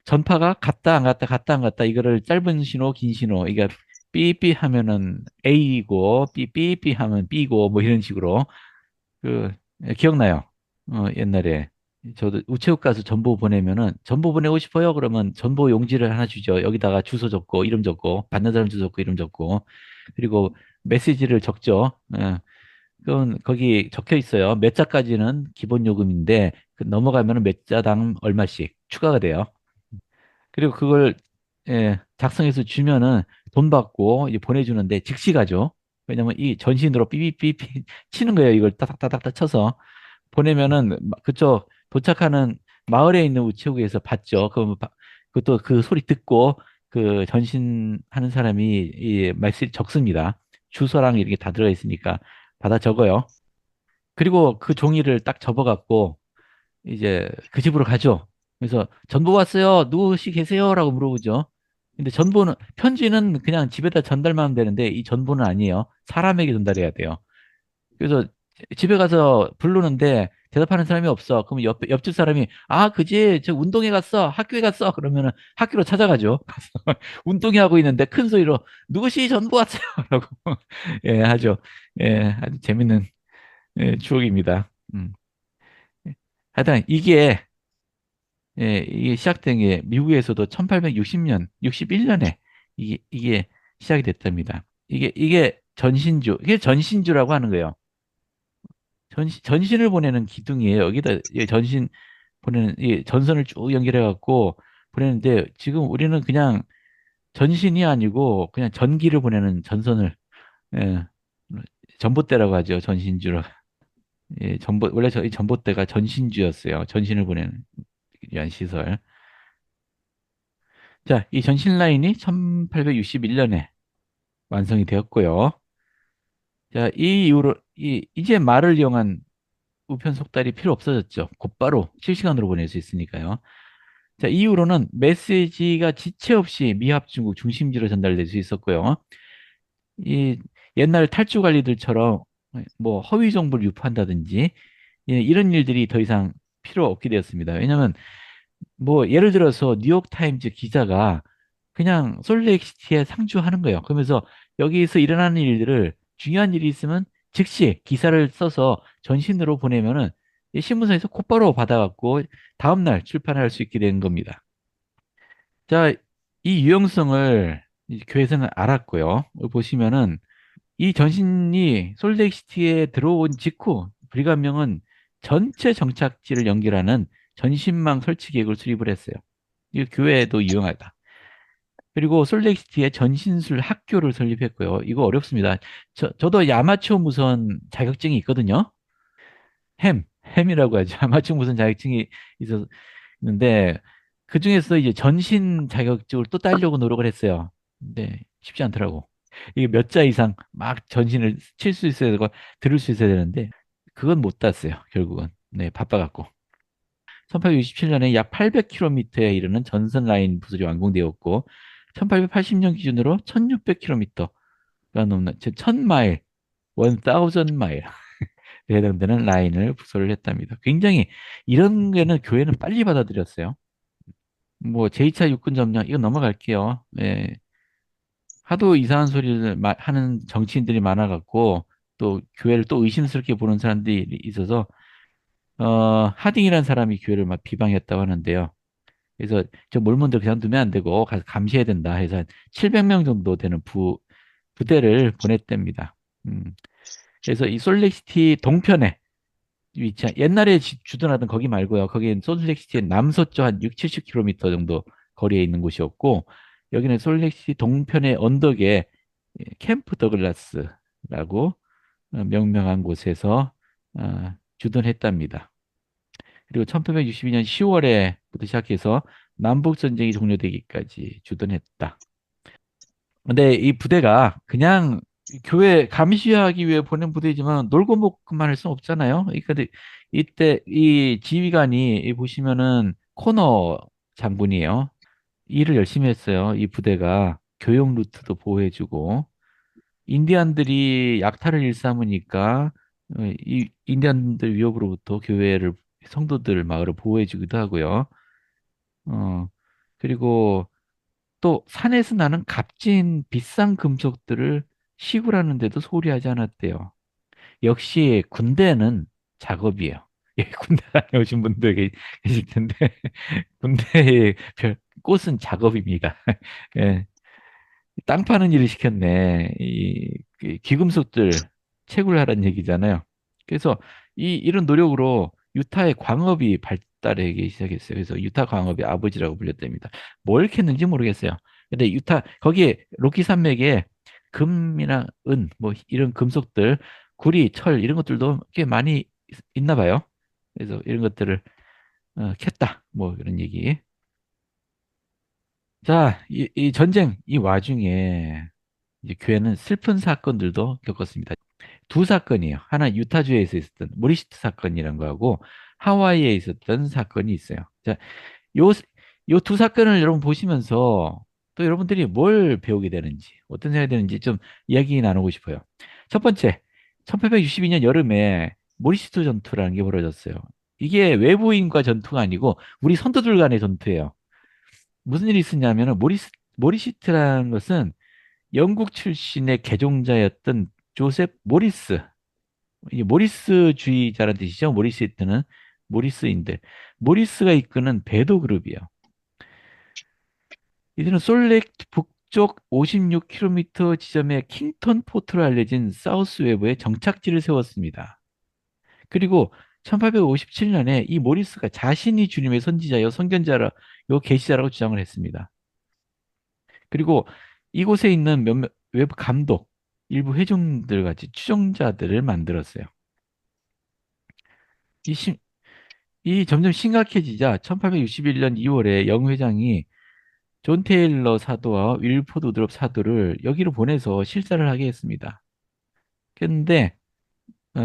전파가 갔다 안 갔다 갔다 안 갔다 이거를 짧은 신호 긴 신호 이게 삐삐 하면은 A이고 삐삐삐 하면 B고 뭐 이런 식으로 그 기억나요? 옛날에 저도 우체국 가서 전보 보내면은 전보 보내고 싶어요 그러면 전보 용지를 하나 주죠. 여기다가 주소 적고 이름 적고 받는 사람 주소 적고 이름 적고 그리고 메시지를 적죠. 그건 거기 적혀 있어요. 몇 자까지는 기본 요금인데 그 넘어가면은 몇 자당 얼마씩 추가가 돼요. 그리고 그걸 작성해서 주면은 돈 받고 이제 보내주는데 즉시 가죠. 왜냐면 이 전신으로 삐삐삐삐 치는 거예요. 이걸 따닥따닥따 쳐서 보내면은 그쪽 도착하는 마을에 있는 우체국에서 받죠. 그럼 그것도 그 소리 듣고 그 전신하는 사람이 이 말씀 적습니다. 주소랑 이렇게 다 들어가 있으니까 받아 적어요. 그리고 그 종이를 딱 접어갖고 이제 그 집으로 가죠. 그래서 전보 왔어요. 누구시 계세요?라고 물어보죠. 근데 전보는 편지는 그냥 집에다 전달만 하면 되는데 이 전보는 아니에요. 사람에게 전달해야 돼요. 그래서 집에 가서 부르는데 대답하는 사람이 없어. 그러면 옆집 사람이 아, 그지? 저 운동회 갔어. 학교에 갔어. 그러면은 학교로 찾아가죠. 운동회 하고 있는데 큰 소리로 누구시 전보 왔어요. 라고 예, 하죠. 예, 아주 재밌는 추억입니다. 하여튼 이게 시작된 게 미국에서도 1860년, 61년에 이게 시작이 됐답니다. 이게 전신주, 이게 전신주라고 하는 거예요. 전신을 보내는 기둥이에요. 여기다 전신 보내는 이 전선을 쭉 연결해 갖고 보내는데 지금 우리는 그냥 전신이 아니고 그냥 전기를 보내는 전선을 예, 전봇대라고 하죠. 전신주로. 예, 원래 이 전봇대가 전신주였어요. 전신을 보내는 위한 시설. 자, 이 전신 라인이 1861년에 완성이 되었고요. 자, 이 이후로 이제 말을 이용한 우편 속달이 필요 없어졌죠. 곧바로 실시간으로 보낼 수 있으니까요. 자, 이후로는 메시지가 지체 없이 미합 중국 중심지로 전달될 수 있었고요. 이 옛날 탈주 관리들처럼 뭐 허위 정보를 유포한다든지 이런 일들이 더 이상 필요 없게 되었습니다. 왜냐하면 뭐 예를 들어서 뉴욕 타임즈 기자가 그냥 솔레익시티에 상주하는 거예요. 그러면서 여기서 일어나는 일들을 중요한 일이 있으면 즉시 기사를 써서 전신으로 보내면은 이 신문사에서 곧바로 받아갖고 다음날 출판할 수 있게 되는 겁니다. 자, 이 유용성을 이제 교회에서는 알았고요. 보시면은 이 전신이 솔레익시티에 들어온 직후 브리감명은 전체 정착지를 연결하는 전신망 설치 계획을 수립을 했어요. 이 교회에도 유용하다. 그리고 솔레익시티에 전신술 학교를 설립했고요. 이거 어렵습니다. 저도 이 아마추어 무선 자격증이 있거든요. 햄이라고 하죠. 아마추어 무선 자격증이 있는데 그 중에서 이제 전신 자격증을 또 따려고 노력을 했어요. 근데 쉽지 않더라고. 이게 몇 자 이상 막 전신을 칠 수 있어야 되고 들을 수 있어야 되는데 그건 못 땄어요. 결국은. 네, 바빠갖고. 1867년에 약 800km에 이르는 전선 라인 부설이 완공되었고 1880년 기준으로 1600km가 넘는 1000마일, 1000마일에 해당되는 라인을 부설을 했답니다. 굉장히 이런 게는 교회는 빨리 받아들였어요. 뭐 제2차 육군 점령 이거 넘어갈게요. 네. 하도 이상한 소리를 하는 정치인들이 많아갖고 또 교회를 또 의심스럽게 보는 사람들이 있어서 하딩이라는 사람이 교회를 막 비방했다고 하는데요. 그래서 저 몰몬들 그냥 두면 안 되고 가서 감시해야 된다 해서 한 700명 정도 되는 부대를 보냈답니다. 그래서 이 솔렉시티 동편에 위치한 옛날에 주둔하던 거기 말고요. 거기는 솔렉시티의 남서쪽 한 6, 70km 정도 거리에 있는 곳이었고 여기는 솔렉시티 동편의 언덕에 캠프 더글라스라고 명명한 곳에서 주둔했답니다. 그리고 1862년 10월에부터 시작해서 남북전쟁이 종료되기까지 주둔했다. 근데 이 부대가 그냥 교회 감시하기 위해 보낸 부대지만 놀고 먹고만 할 수는 없잖아요. 그러니까 이때 이 지휘관이 보시면은 코너 장군이에요. 일을 열심히 했어요. 이 부대가 교역 루트도 보호해주고 인디안들이 약탈을 일삼으니까 이 인디안들 위협으로부터 교회를 성도들 마을을 보호해주기도 하고요. 어 그리고 또 산에서 나는 값진 비싼 금속들을 시굴하는데도 소홀히 하지 않았대요. 역시 군대는 작업이에요. 예, 군대 다녀오신 분들 계실 텐데 군대의 꽃은 작업입니다. 예, 땅 파는 일을 시켰네. 그 귀금속들 채굴하라는 얘기잖아요. 그래서 이런 노력으로 유타의 광업이 발달하기 시작했어요. 그래서 유타 광업의 아버지라고 불렸답니다. 뭘 캤는지 모르겠어요. 근데 유타 거기에 로키 산맥에 금이나 은 뭐 이런 금속들, 구리, 철 이런 것들도 꽤 많이 있나 봐요. 그래서 이런 것들을 캤다. 뭐 이런 얘기. 자, 이 전쟁 이 와중에 이제 교회는 슬픈 사건들도 겪었습니다. 두 사건이에요. 하나 유타주에서 있었던 모리시트 사건이라는 거하고 하와이에 있었던 사건이 있어요. 자, 요, 요 두 사건을 여러분 보시면서 또 여러분들이 뭘 배우게 되는지, 어떤 생각이 드는지 좀 이야기 나누고 싶어요. 첫 번째, 1862년 여름에 모리시트 전투라는 게 벌어졌어요. 이게 외부인과 전투가 아니고 우리 선조들 간의 전투예요. 무슨 일이 있었냐면은 모리시트라는 것은 영국 출신의 개종자였던 조셉 모리스, 이 모리스주의자라는 뜻이죠. 모리시트는 모리스인들, 모리스가 이끄는 배도 그룹이에요. 이들은 솔렉 북쪽 56km 지점에 킹턴 포트로 알려진 사우스 웨브에 정착지를 세웠습니다. 그리고 1857년에 이 모리스가 자신이 주님의 선지자여 선견자라 요 계시자라고 주장을 했습니다. 그리고 이곳에 있는 몇몇 외부 감독, 일부 회중들 같이 추종자들을 만들었어요. 이, 심, 이 점점 심각해지자 1861년 2월에 영 회장이 존 테일러 사도와 윌포드 우드롭 사도를 여기로 보내서 실사를 하게 했습니다. 그런데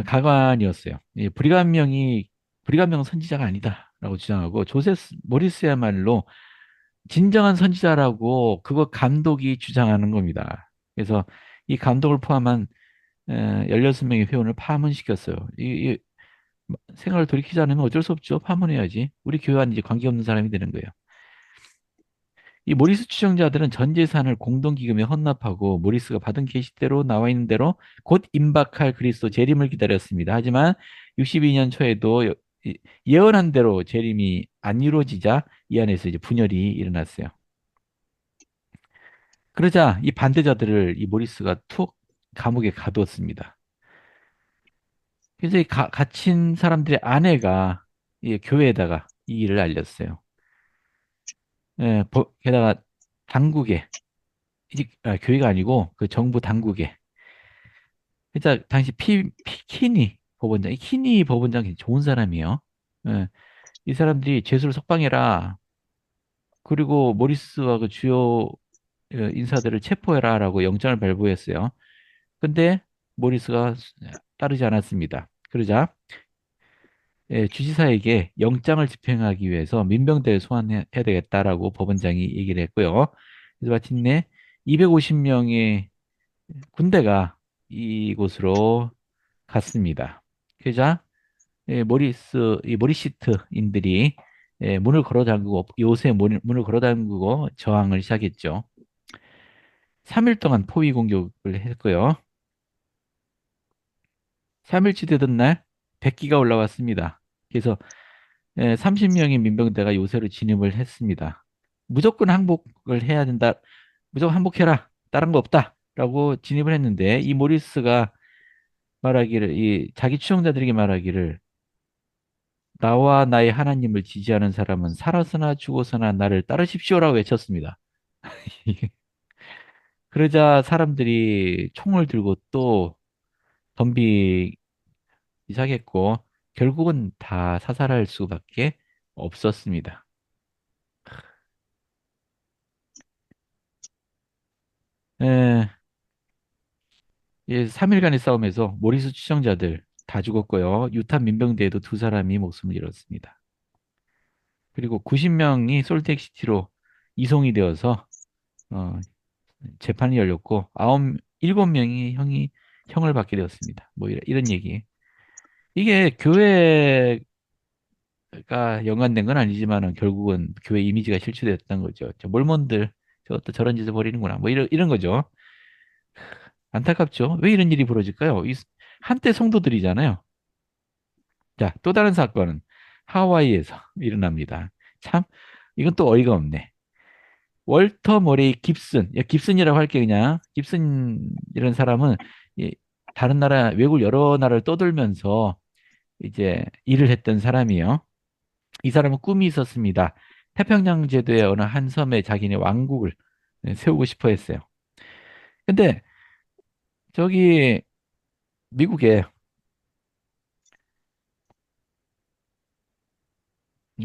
가관이었어요. 브리감명은 선지자가 아니다라고 주장하고 조세 모리스야말로 진정한 선지자라고 그거 감독이 주장하는 겁니다. 그래서 이 감독을 포함한 16명의 회원을 파문시켰어요. 생각을 돌이키지 않으면 어쩔 수 없죠. 파문해야지. 우리 교회와는 이제 관계없는 사람이 되는 거예요. 이 모리스 추종자들은 전 재산을 공동기금에 헌납하고 모리스가 받은 계시대로 나와 있는 대로 곧 임박할 그리스도 재림을 기다렸습니다. 하지만 62년 초에도 예언한 대로 재림이 안 이루어지자 이 안에서 이제 분열이 일어났어요. 그러자 이 반대자들을 이 모리스가 툭 감옥에 가두었습니다. 그래서 이 갇힌 사람들의 아내가 이 교회에다가 이 일을 알렸어요. 예, 게다가 당국에 교회가 아니고 그 정부 당국에. 그러니까 당시 키니 법원장, 이 키니 법원장 굉장히 좋은 사람이에요. 예, 이 사람들이 죄수를 석방해라. 그리고 모리스와 그 주요 인사들을 체포해라라고 영장을 발부했어요. 근데 모리스가 따르지 않았습니다. 그러자 주지사에게 영장을 집행하기 위해서 민병대를 소환해야 되겠다라고 법원장이 얘기를 했고요. 그래서 마침내 250명의 군대가 이곳으로 갔습니다. 그러자 이 모리시트인들이 문을 걸어 잠그고 요새 문을 걸어 잠그고 저항을 시작했죠. 3일 동안 포위 공격을 했고요. 3일치 되던 날 100기가 올라왔습니다. 그래서 30명의 민병대가 요새로 진입을 했습니다. 무조건 항복을 해야 된다. 무조건 항복해라. 다른 거 없다. 라고 진입을 했는데 이 모리스가 말하기를 이 자기 추종자들에게 말하기를 나와 나의 하나님을 지지하는 사람은 살아서나 죽어서나 나를 따르십시오라고 외쳤습니다. 그러자 사람들이 총을 들고 또 덤비기 시작했고 결국은 다 사살할 수밖에 없었습니다. 에, 3일간의 싸움에서 모리스 추종자들 다 죽었고요. 유타 민병대에도 2사람이 목숨을 잃었습니다. 그리고 90명이 솔텍시티로 이송이 되어서 어, 재판이 열렸고 7명이 형을 받게 되었습니다. 뭐 이런 얘기. 이게 교회가 연관된 건 아니지만은 결국은 교회 이미지가 실추되었던 거죠. 저 몰몬들 저것도 저런 짓을 벌이는구나. 뭐 이런 거죠. 안타깝죠. 왜 이런 일이 벌어질까요? 한때 성도들이잖아요. 자, 또 다른 사건은 하와이에서 일어납니다. 참, 이건 또 어이가 없네. 월터 머레이 깁슨, 야, 깁슨이라고 할게 그냥. 깁슨 이런 사람은 이 다른 나라, 외국 여러 나라를 떠돌면서 이제 일을 했던 사람이에요. 이 사람은 꿈이 있었습니다. 태평양 제도의 어느 한 섬에 자기네 왕국을 세우고 싶어 했어요. 근데 저기 미국에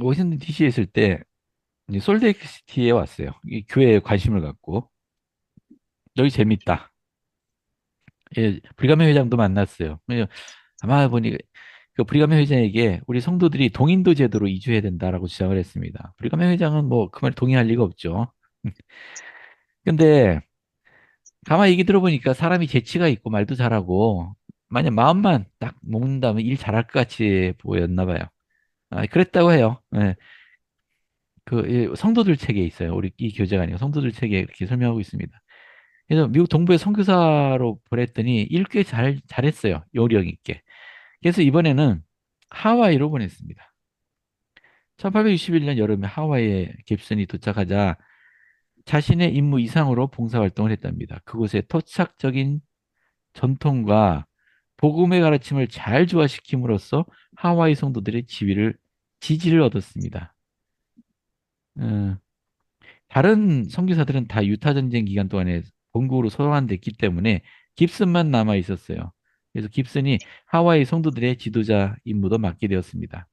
워싱턴 DC에 있을 때 솔레이크시티에 왔어요. 이 교회에 관심을 갖고 여기 재밌다. 예, 브리가메 회장도 만났어요. 아마 보니 그 브리가메 회장에게 우리 성도들이 동인도 제도로 이주해야 된다라고 주장을 했습니다. 브리가메 회장은 뭐 그 말 동의할 리가 없죠. 근데 가만히 얘기 들어보니까 사람이 재치가 있고 말도 잘하고 만약 마음만 딱 먹는다면 일 잘할 것 같이 보였나 봐요. 아, 그랬다고 해요. 예, 성도들 책에 있어요. 우리 이 교재가 아니고 성도들 책에 이렇게 설명하고 있습니다. 그래서 미국 동부에 선교사로 보냈더니 일 꽤 잘했어요. 요령 있게. 그래서 이번에는 하와이로 보냈습니다. 1861년 여름에 하와이에 깁슨이 도착하자 자신의 임무 이상으로 봉사활동을 했답니다. 그곳에 토착적인 전통과 복음의 가르침을 잘 조화시킴으로써 하와이 성도들의 지지를 얻었습니다. 어, 다른 선교사들은 다 유타 전쟁 기간 동안에 본국으로 소환됐기 때문에 깁슨만 남아 있었어요. 그래서 깁슨이 하와이 성도들의 지도자 임무도 맡게 되었습니다.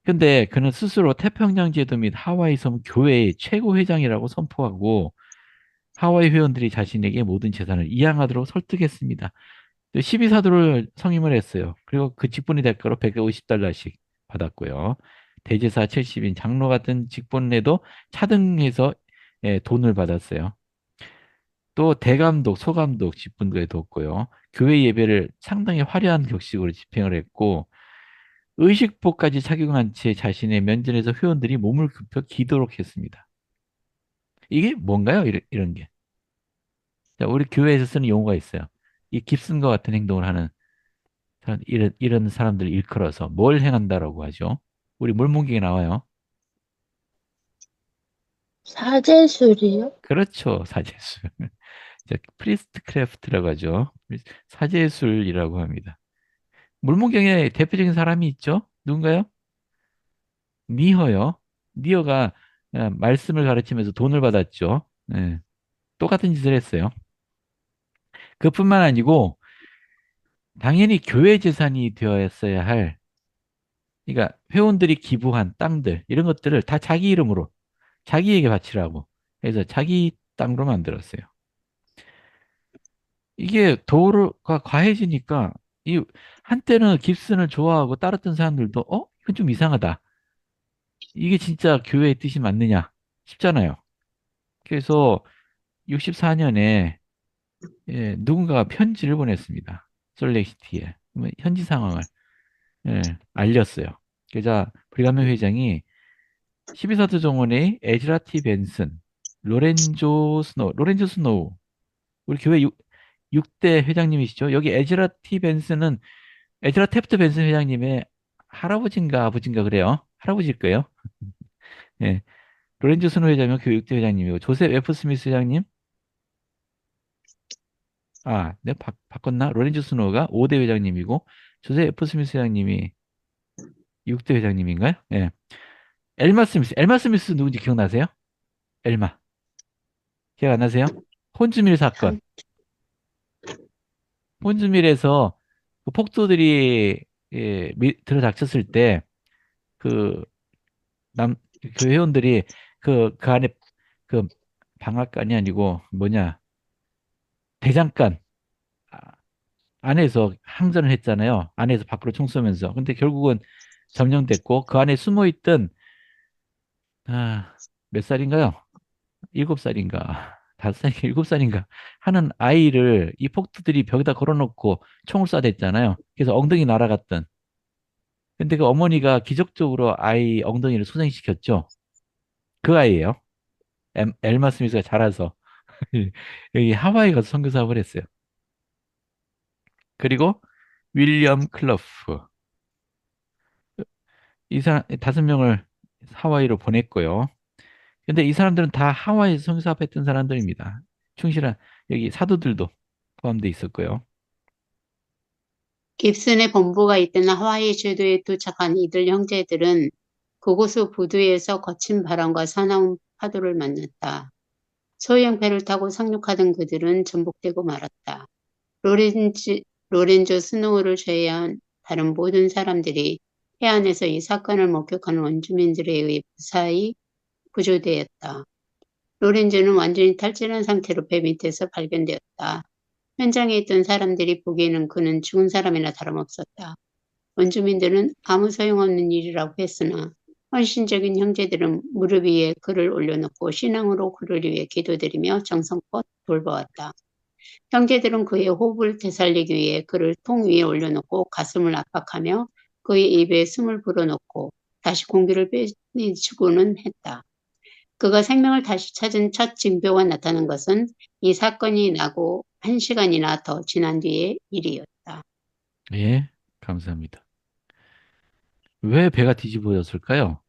근데 그는 스스로 태평양 제도 및 하와이 섬 교회의 최고 회장이라고 선포하고 하와이 회원들이 자신에게 모든 재산을 이양하도록 설득했습니다. 12사도를 성임을 했어요. 그리고 그 직분의 대가로 150달러씩 받았고요. 대제사 70인 장로 같은 직분에도 차등해서 돈을 받았어요. 또 대감독, 소감독 직분도 뒀고요. 교회 예배를 상당히 화려한 격식으로 집행을 했고 의식복까지 착용한 채 자신의 면전에서 회원들이 몸을 굽혀 기도록 했습니다. 이게 뭔가요? 이런 게. 자, 우리 교회에서 쓰는 용어가 있어요. 이 깁슨과 같은 행동을 하는 이런 사람들을 일컬어서 뭘 행한다라고 하죠? 우리 물문경에 나와요. 사제술이요? 그렇죠. 사제술. 프리스트 크래프트라고 하죠. 사제술이라고 합니다. 물문경에 대표적인 사람이 있죠? 누군가요? 니허요. 니허가 말씀을 가르치면서 돈을 받았죠. 예, 똑같은 짓을 했어요. 그뿐만 아니고 당연히 교회 재산이 되었어야 할 그러니까 회원들이 기부한 땅들 이런 것들을 다 자기 이름으로 자기에게 바치라고 해서 자기 땅으로 만들었어요. 이게 도가 과해지니까 이 한때는 깁슨을 좋아하고 따랐던 사람들도 이건 좀 이상하다. 이게 진짜 교회의 뜻이 맞느냐 싶잖아요. 그래서 64년에 누군가가 편지를 보냈습니다. 솔레시티에 현지 상황을 알렸어요. 그러자 브리가메 회장이 12사도 정원의 에즈라 티 벤슨 로렌조 스노우. 우리 교회 6대 회장님이시죠. 여기 에즈라 탭트 벤슨 회장님의 할아버지인가 아버지인가 그래요. 할아버지일 거예요. 예. 로렌조 스노우 회장님은 교회 6대 회장님이고, 조셉 F. 스미스 회장님, 내가 바꿨나? 로렌조 스노우가 5대 회장님이고, 조셉 F. 스미스 회장님이 6대 회장님인가요? 예. 엘마 스미스 누군지 기억나세요? 엘마. 기억 안 나세요? 혼즈밀 사건. 참, 혼즈밀에서 그 폭도들이 들어닥쳤을 때, 그 남, 그 회원들이 그 안에 그 방앗간이 아니고 뭐냐, 대장간 아, 안에서 항전을 했잖아요. 안에서 밖으로 총 쏘면서. 근데 결국은 점령됐고, 그 안에 숨어 있던 몇 살인가요? 7살인가? 5살인가? 7살인가? 하는 아이를 이 폭도들이 벽에다 걸어놓고 총을 쏴댔잖아요. 그래서 엉덩이 날아갔던. 근데 그 어머니가 기적적으로 아이 엉덩이를 소생시켰죠. 그 아이예요. 엘마 스미스가 자라서 여기 하와이 가서 선교 사업을 했어요. 그리고 윌리엄 클러프. 이 사람 5명을 하와이로 보냈고요. 근데 이 사람들은 다 하와이에서 선교 사업했던 사람들입니다. 충실한 여기 사도들도 포함되어 있었고요. 깁슨의 본부가 있던 하와이 제도에 도착한 이들 형제들은 그곳의 부두에서 거친 바람과 사나운 파도를 만났다. 소형 배를 타고 상륙하던 그들은 전복되고 말았다. 로렌조 스노우를 제외한 다른 모든 사람들이 해안에서 이 사건을 목격하는 원주민들에 의해 무사히 구조되었다. 로렌조는 완전히 탈진한 상태로 배 밑에서 발견되었다. 현장에 있던 사람들이 보기에는 그는 죽은 사람이나 다름없었다. 원주민들은 아무 소용없는 일이라고 했으나 헌신적인 형제들은 무릎 위에 그를 올려놓고 신앙으로 그를 위해 기도드리며 정성껏 돌보았다. 형제들은 그의 호흡을 되살리기 위해 그를 통 위에 올려놓고 가슴을 압박하며 그의 입에 숨을 불어넣고 다시 공기를 빼내주고는 했다. 그가 생명을 다시 찾은 첫 징표가 나타난 것은 이 사건이 나고 1시간이나 더 지난 뒤의 일이었다. 예, 감사합니다. 왜 배가 뒤집어졌을까요?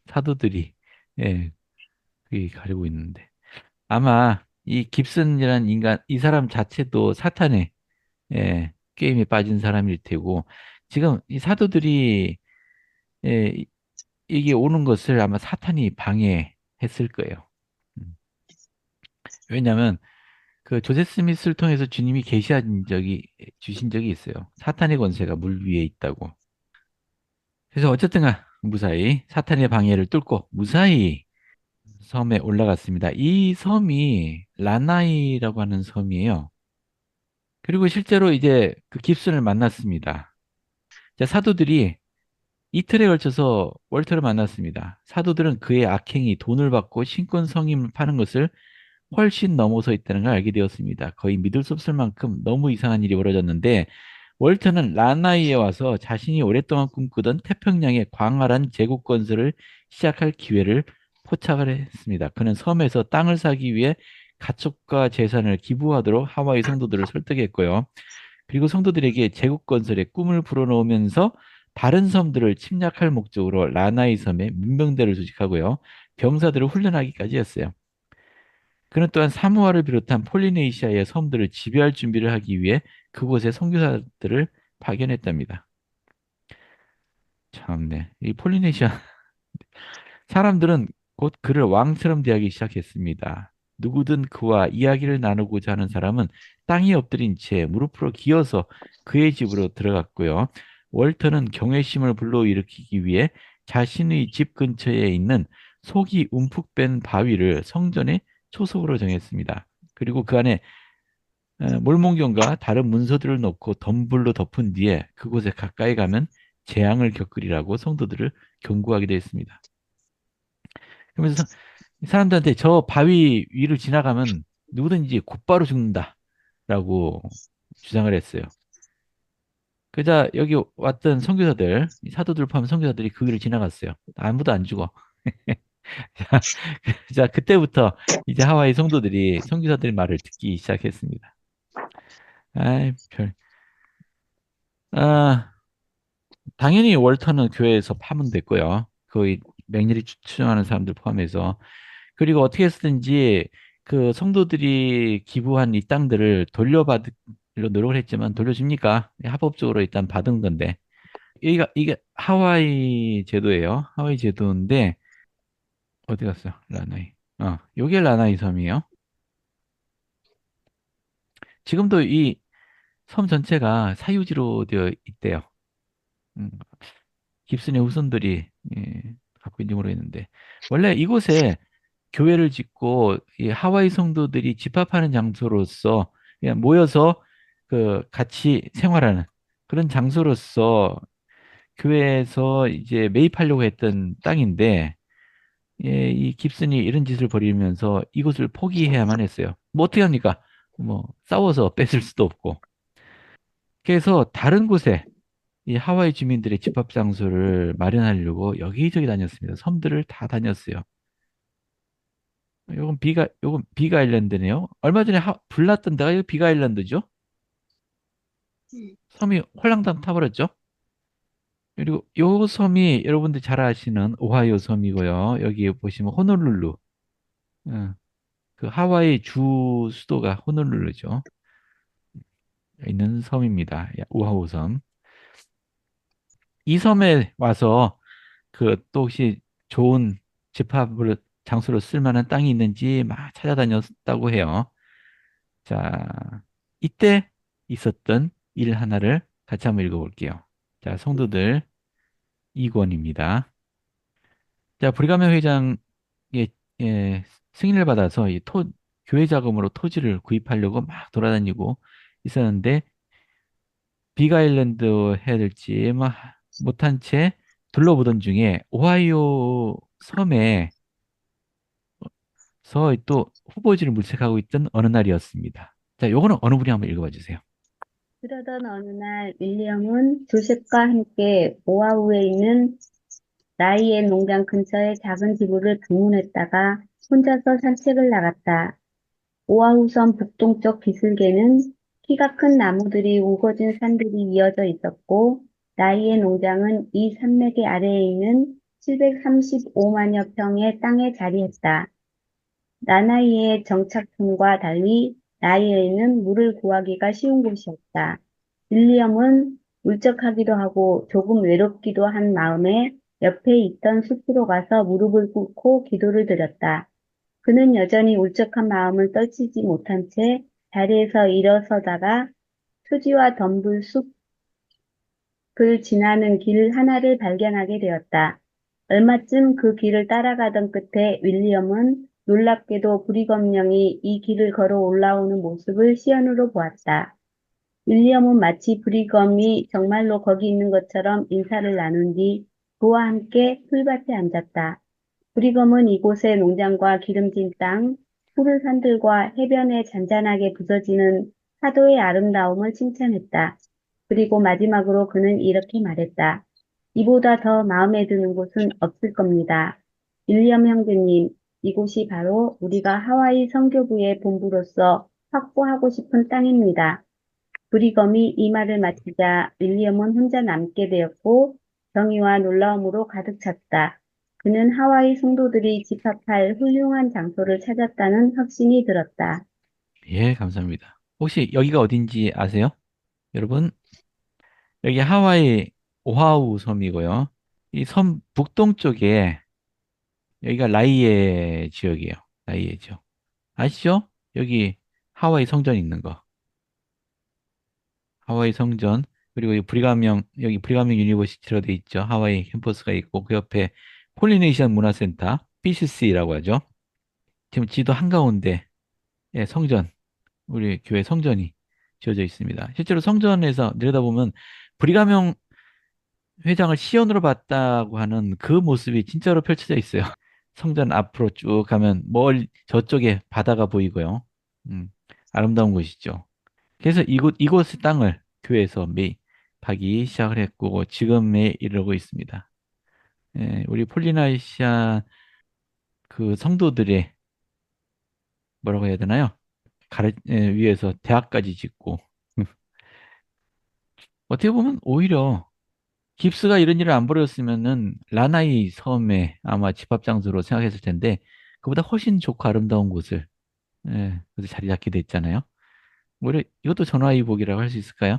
사도들이 그게 가리고 있는데, 아마 이 깁슨이라는 인간, 이 사람 자체도 사탄의 게임에 빠진 사람일 테고, 지금 이 사도들이 예, 이게 오는 것을 아마 사탄이 방해했을 거예요. 음. 왜냐하면 그 조세 스미스를 통해서 주님이 주신 적이 있어요. 사탄의 권세가 물 위에 있다고. 그래서 어쨌든 무사히 사탄의 방해를 뚫고 무사히 섬에 올라갔습니다. 이 섬이 라나이라고 하는 섬이에요. 그리고 실제로 이제 그 깁슨을 만났습니다. 자, 사도들이 이틀에 걸쳐서 월터를 만났습니다. 사도들은 그의 악행이 돈을 받고 신권 성임을 파는 것을 훨씬 넘어서 있다는 걸 알게 되었습니다. 거의 믿을 수 없을 만큼 너무 이상한 일이 벌어졌는데, 월터는 라나이에 와서 자신이 오랫동안 꿈꾸던 태평양의 광활한 제국 건설을 시작할 기회를 포착을 했습니다. 그는 섬에서 땅을 사기 위해 가축과 재산을 기부하도록 하와이 성도들을 설득했고요. 그리고 성도들에게 제국 건설의 꿈을 불어넣으면서 다른 섬들을 침략할 목적으로 라나이 섬에 문병대를 조직하고요. 병사들을 훈련하기까지 했어요. 그는 또한 사모아를 비롯한 폴리네시아의 섬들을 지배할 준비를 하기 위해 그곳에 선교사들을 파견했답니다. 참네. 이 폴리네시아 사람들은 곧 그를 왕처럼 대하기 시작했습니다. 누구든 그와 이야기를 나누고자 하는 사람은 땅에 엎드린 채 무릎으로 기어서 그의 집으로 들어갔고요. 월터는 경외심을 불러일으키기 위해 자신의 집 근처에 있는 속이 움푹 뺀 바위를 성전의 초석으로 정했습니다. 그리고 그 안에 몰몬경과 다른 문서들을 넣고 덤불로 덮은 뒤에 그곳에 가까이 가면 재앙을 겪으리라고 성도들을 경고하기도 했습니다. 그러면서 사람들한테 저 바위 위를 지나가면 누구든지 곧바로 죽는다라고 주장을 했어요. 그러자 여기 왔던 선교사들, 이 사도들 포함 선교사들이 그 길을 지나갔어요. 아무도 안 죽어. 자, 자, 그때부터 이제 하와이 성도들이 선교사들의 말을 듣기 시작했습니다. 아이, 아, 당연히 월터는 교회에서 파문됐고요. 거의 맹렬히 추종하는 사람들 포함해서. 그리고 어떻게 해서든지 그 성도들이 기부한 이 땅들을 돌려받으려 노력을 했지만 돌려줍니까? 합법적으로 일단 받은 건데. 이게 하와이 제도예요. 하와이 제도인데, 어디 갔어? 라나이. 요게 라나이 섬이에요. 지금도 이 섬 전체가 사유지로 되어 있대요. 음, 깁슨의 후손들이 갖고 있는 걸로 있는데, 원래 이곳에 교회를 짓고 이 하와이 성도들이 집합하는 장소로서 그냥 모여서 그 같이 생활하는 그런 장소로서 교회에서 이제 매입하려고 했던 땅인데, 이 깁슨이 이런 짓을 벌이면서 이곳을 포기해야만 했어요. 뭐 어떻게 합니까? 뭐 싸워서 뺏을 수도 없고. 그래서 다른 곳에 이 하와이 주민들의 집합 장소를 마련하려고 여기저기 다녔습니다. 섬들을 다 다녔어요. 요건 비가 아일랜드네요. 얼마 전에 불났던 데가 이 비가 아일랜드죠. 섬이 홀랑당 타버렸죠. 그리고 요 섬이 여러분들 잘 아시는 오하이오 섬이고요. 여기 보시면 호놀룰루. 어, 그 하와이 주 수도가 호놀룰루죠. 있는 섬입니다. 오하이오 섬. 이 섬에 와서 그 또 혹시 좋은 집합을 장소로 쓸 만한 땅이 있는지 막 찾아다녔다고 해요. 자, 이때 있었던 일 하나를 같이 한번 읽어볼게요. 자, 성도들 2권입니다. 자, 브리가면 회장의 예, 승인을 받아서 교회 자금으로 토지를 구입하려고 막 돌아다니고 있었는데 빅 아일랜드 해야 될지 막 못한 채 둘러보던 중에 오하이오 섬에서 또 후보지를 물색하고 있던 어느 날이었습니다. 자, 요거는 어느 분이 한번 읽어봐 주세요. 그러던 어느 날 윌리엄은 조셉과 함께 오하우에 있는 라이의 농장 근처의 작은 지구를 방문했다가 혼자서 산책을 나갔다. 오아후섬 북동쪽 비슬개는 키가 큰 나무들이 우거진 산들이 이어져 있었고, 라이의 농장은 이 산맥의 아래에 있는 735만여 평의 땅에 자리했다. 라나이의 정착촌과 달리 라이에는 물을 구하기가 쉬운 곳이었다. 윌리엄은 울적하기도 하고 조금 외롭기도 한 마음에 옆에 있던 숲으로 가서 무릎을 꿇고 기도를 드렸다. 그는 여전히 울적한 마음을 떨치지 못한 채 자리에서 일어서다가 토지와 덤불 숲을 지나는 길 하나를 발견하게 되었다. 얼마쯤 그 길을 따라가던 끝에 윌리엄은 놀랍게도 부리검령이 이 길을 걸어 올라오는 모습을 시연으로 보았다. 윌리엄은 마치 부리검이 정말로 거기 있는 것처럼 인사를 나눈 뒤 그와 함께 풀밭에 앉았다. 부리검은 이곳의 농장과 기름진 땅, 푸른 산들과 해변에 잔잔하게 부서지는 파도의 아름다움을 칭찬했다. 그리고 마지막으로 그는 이렇게 말했다. 이보다 더 마음에 드는 곳은 없을 겁니다. 윌리엄 형제님, 이곳이 바로 우리가 하와이 선교부의 본부로서 확보하고 싶은 땅입니다. 브리검이 이 말을 마치자 윌리엄은 혼자 남게 되었고 정의와 놀라움으로 가득 찼다. 그는 하와이 성도들이 집합할 훌륭한 장소를 찾았다는 확신이 들었다. 예, 감사합니다. 혹시 여기가 어딘지 아세요? 여러분, 여기 하와이 오아후 섬이고요. 이 섬 북동쪽에 여기가 라이에 지역이에요. 라이에 지역. 아시죠? 여기 하와이 성전 있는 거. 하와이 성전. 그리고 여기 브리가명 유니버시티로 돼 있죠. 하와이 캠퍼스가 있고, 그 옆에 폴리네이션 문화센터, PCC라고 하죠. 지금 지도 한가운데, 예, 성전, 우리 교회 성전이 지어져 있습니다. 실제로 성전에서 내려다보면 브리가명 회장을 시연으로 봤다고 하는 그 모습이 진짜로 펼쳐져 있어요. 성전 앞으로 쭉 가면 저쪽에 바다가 보이고요. 음, 아름다운 곳이죠. 그래서 이곳의 땅을 교회에서 매입하기 시작을 했고 지금에 이르고 있습니다. 예, 우리 폴리나이시아 그 성도들의 뭐라고 해야 되나요? 위해서 대학까지 짓고 어떻게 보면 오히려 깁스가 이런 일을 안 벌였으면은 라나이 섬에 아마 집합 장소로 생각했을 텐데 그보다 훨씬 좋고 아름다운 곳을 그래서 자리 잡게 됐잖아요. 오히려 이것도 전화위복이라고 할 수 있을까요?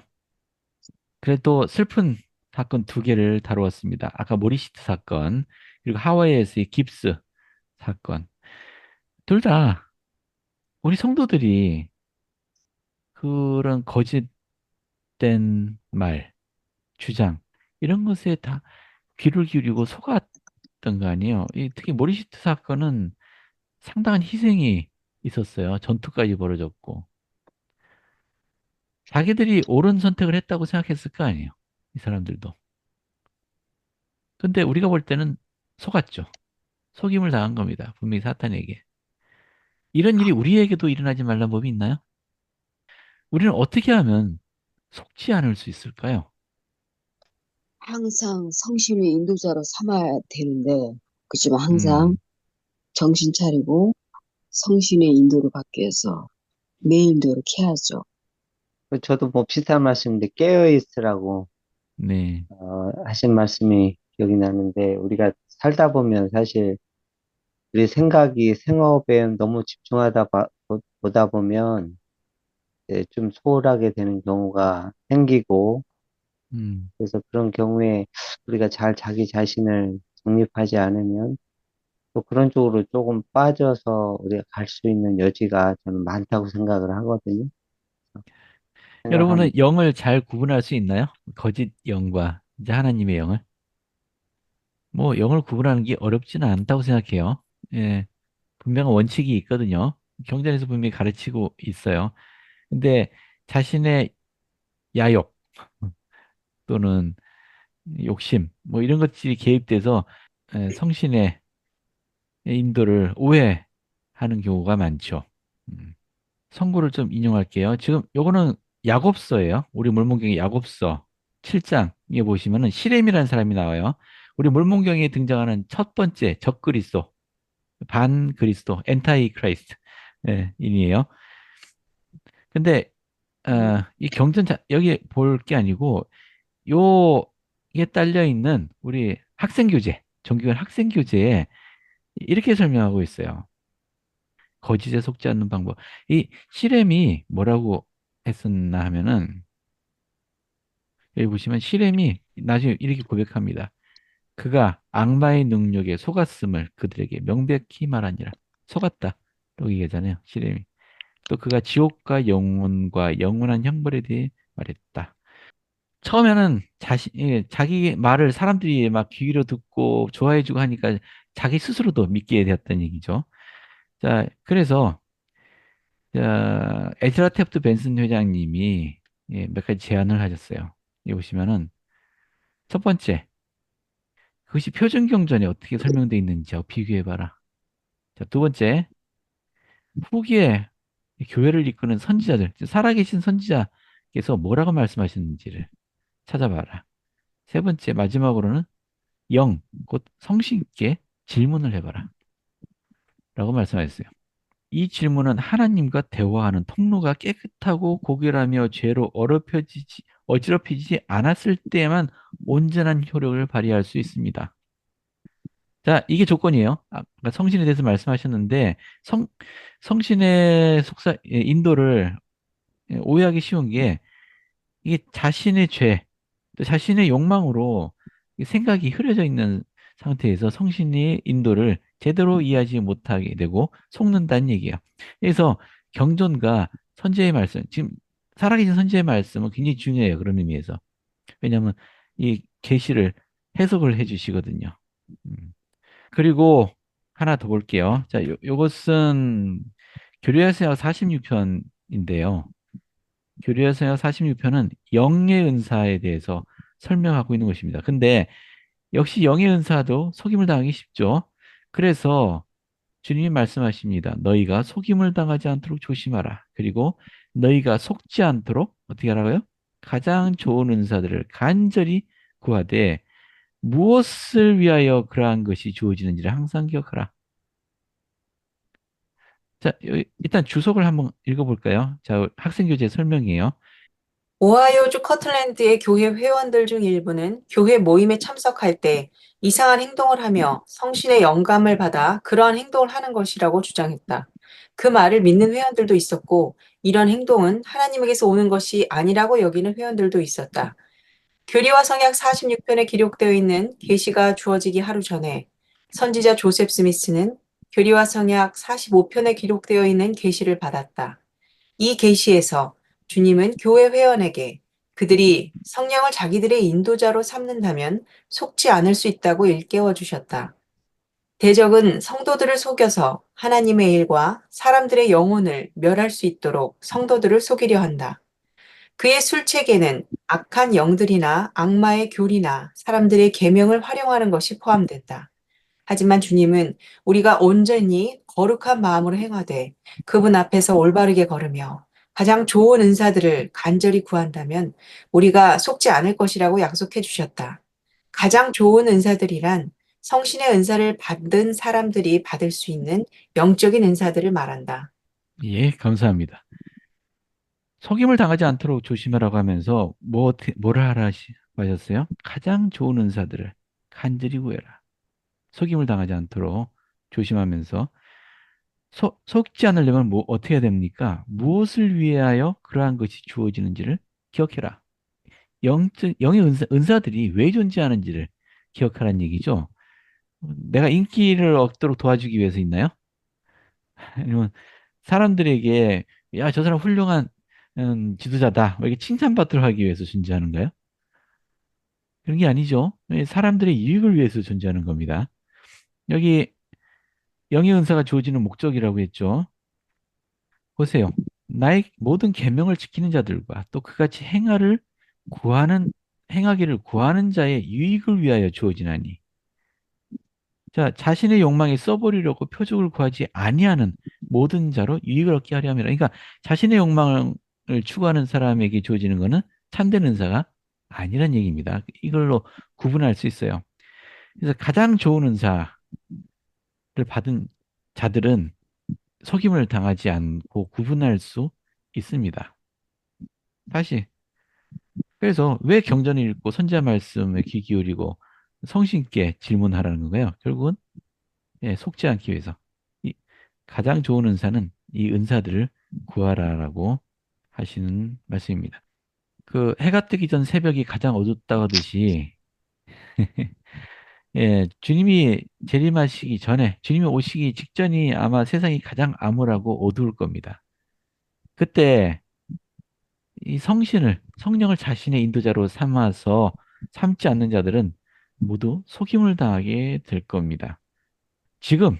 그래도 슬픈 사건 두 개를 다루었습니다. 아까 모리시트 사건 그리고 하와이에서의 깁스 사건 둘 다 우리 성도들이 그런 거짓된 말, 주장 이런 것에 다 귀를 기울이고 속았던 거 아니에요. 특히 모리시트 사건은 상당한 희생이 있었어요. 전투까지 벌어졌고. 자기들이 옳은 선택을 했다고 생각했을 거 아니에요. 이 사람들도. 근데 우리가 볼 때는 속았죠. 속임을 당한 겁니다. 분명히 사탄에게. 이런 일이 우리에게도 일어나지 말란 법이 있나요? 우리는 어떻게 하면 속지 않을 수 있을까요? 항상 성신의 인도자로 삼아야 되는데, 그렇지만 항상 음, 정신 차리고 성신의 인도를 받기 위해서 매일 노력해야죠. 저도 뭐 비슷한 말씀인데 깨어 있으라고 네. 하신 말씀이 기억이 나는데 우리가 살다 보면 사실 우리 생각이 생업에 너무 집중하다 보다 보면 이제 좀 소홀하게 되는 경우가 생기고 음. 그래서 그런 경우에 우리가 잘 자기 자신을 정립하지 않으면 또 그런 쪽으로 조금 빠져서 우리가 갈 수 있는 여지가 저는 많다고 생각을 하거든요. 생각하면 여러분은 영을 잘 구분할 수 있나요? 거짓 영과 이제 하나님의 영을? 뭐 영을 구분하는 게 어렵지는 않다고 생각해요. 예, 분명한 원칙이 있거든요. 경전에서 분명히 가르치고 있어요. 근데 자신의 야욕 또는 욕심 뭐 이런 것들이 개입돼서 성신의 인도를 오해하는 경우가 많죠. 음. 성구를 좀 인용할게요. 지금 요거는 야곱서예요. 우리 몰몬경의 야곱서 7장에 보시면은 시렘이라는 사람이 나와요. 우리 몰몬경에 등장하는 첫 번째 적그리스도, 반그리스도, 엔타이 크라이스트 인이에요. 근데 이 여기 볼 게 아니고 요에 딸려 있는 우리 학생교재, 정규한 학생교재에 이렇게 설명하고 있어요. 거짓에 속지 않는 방법. 이 시렘이 뭐라고 했었나 하면은 여기 보시면 시렘이 나중에 이렇게 고백합니다. 그가 악마의 능력에 속았음을 그들에게 명백히 말하니라. 속았다. 또 얘기하잖아요. 시렘이. 또 그가 지옥과 영혼과 영원한 형벌에 대해 말했다. 처음에는 자기 말을 사람들이 막 귀로 듣고 좋아해주고 하니까 자기 스스로도 믿게 되었다는 얘기죠. 자, 그래서 에즈라 탭트 벤슨 회장님이 몇 가지 제안을 하셨어요. 여기 보시면은 첫 번째, 그것이 표준 경전에 어떻게 설명되어 있는지 비교해봐라. 자, 두 번째, 후기에 교회를 이끄는 선지자들, 살아계신 선지자께서 뭐라고 말씀하셨는지를 찾아봐라. 세 번째, 마지막으로는 곧 성신께 질문을 해봐라. 라고 말씀하셨어요. 이 질문은 하나님과 대화하는 통로가 깨끗하고 고결하며 죄로 어지럽히지 않았을 때만 온전한 효력을 발휘할 수 있습니다. 자, 이게 조건이에요. 아까 성신에 대해서 말씀하셨는데, 성신의 인도를 오해하기 쉬운 게, 이게 자신의 죄, 또 자신의 욕망으로 이 생각이 흐려져 있는 상태에서 성신의 인도를 제대로 이해하지 못하게 되고 속는다는 얘기예요. 그래서 경전과 선지의 말씀, 지금 살아계신 선지의 말씀은 굉장히 중요해요. 그런 의미에서. 왜냐하면 이 계시를 해석을 해주시거든요. 음. 그리고 하나 더 볼게요. 자, 요것은 교류야서약 46편인데요. 교류야서약 46편은 영의 은사에 대해서 설명하고 있는 것입니다. 근데 역시 영의 은사도 속임을 당하기 쉽죠. 그래서 주님이 말씀하십니다. 너희가 속임을 당하지 않도록 조심하라. 그리고 너희가 속지 않도록 어떻게 하라고요? 가장 좋은 은사들을 간절히 구하되 무엇을 위하여 그러한 것이 주어지는지를 항상 기억하라. 자, 일단 주석을 한번 읽어볼까요? 자, 학생교재 설명이에요. 오하이오주 커틀랜드의 교회 회원들 중 일부는 교회 모임에 참석할 때 이상한 행동을 하며 성신의 영감을 받아 그러한 행동을 하는 것이라고 주장했다. 그 말을 믿는 회원들도 있었고, 이런 행동은 하나님에게서 오는 것이 아니라고 여기는 회원들도 있었다. 교리와 성약 46편에 기록되어 있는 계시가 주어지기 하루 전에 선지자 조셉 스미스는 교리와 성약 45편에 기록되어 있는 계시를 받았다. 이 계시에서 주님은 교회 회원에게 그들이 성령을 자기들의 인도자로 삼는다면 속지 않을 수 있다고 일깨워 주셨다. 대적은 성도들을 속여서 하나님의 일과 사람들의 영혼을 멸할 수 있도록 성도들을 속이려 한다. 그의 술책에는 악한 영들이나 악마의 교리나 사람들의 계명을 활용하는 것이 포함된다. 하지만 주님은 우리가 온전히 거룩한 마음으로 행하되 그분 앞에서 올바르게 걸으며 가장 좋은 은사들을 간절히 구한다면 우리가 속지 않을 것이라고 약속해 주셨다. 가장 좋은 은사들이란 성신의 은사를 받은 사람들이 받을 수 있는 영적인 은사들을 말한다. 예, 감사합니다. 속임을 당하지 않도록 조심하라고 하면서 뭐를 하셨어요? 가장 좋은 은사들을 간절히 구해라. 속임을 당하지 않도록 조심하면서 속지 않으려면 어떻게 해야 됩니까? 무엇을 위하여 그러한 것이 주어지는지를 기억해라. 영의 은사들이 왜 존재하는지를 기억하라는 얘기죠. 내가 인기를 얻도록 도와주기 위해서 있나요? 아니면 사람들에게 야, 저 사람 훌륭한 지도자다. 뭐 이렇게 칭찬받도록 하기 위해서 존재하는가요? 그런 게 아니죠. 사람들의 이익을 위해서 존재하는 겁니다. 여기 영의 은사가 주어지는 목적이라고 했죠. 보세요. 나의 모든 계명을 지키는 자들과 또 그같이 행하기를 구하는 자의 유익을 위하여 주어지나니. 자, 자신의 욕망에 써버리려고 표적을 구하지 아니하는 모든 자로 유익을 얻게 하려 함이라. 그러니까 자신의 욕망을 추구하는 사람에게 주어지는 것은 참된 은사가 아니란 얘기입니다. 이걸로 구분할 수 있어요. 그래서 가장 좋은 은사를 받은 자들은 속임을 당하지 않고 구분할 수 있습니다. 다시. 그래서 왜 경전을 읽고 선지자 말씀에 귀 기울이고 성신께 질문하라는 건가요? 결국은 속지 않기 위해서. 이 가장 좋은 은사는 이 은사들을 구하라라고 하시는 말씀입니다. 그 해가 뜨기 전 새벽이 가장 어둡다고 하듯이 주님이 재림하시기 전에 주님이 오시기 직전이 아마 세상이 가장 암울하고 어두울 겁니다. 그때 이 성령을 자신의 인도자로 삼지 않는 자들은 모두 속임을 당하게 될 겁니다. 지금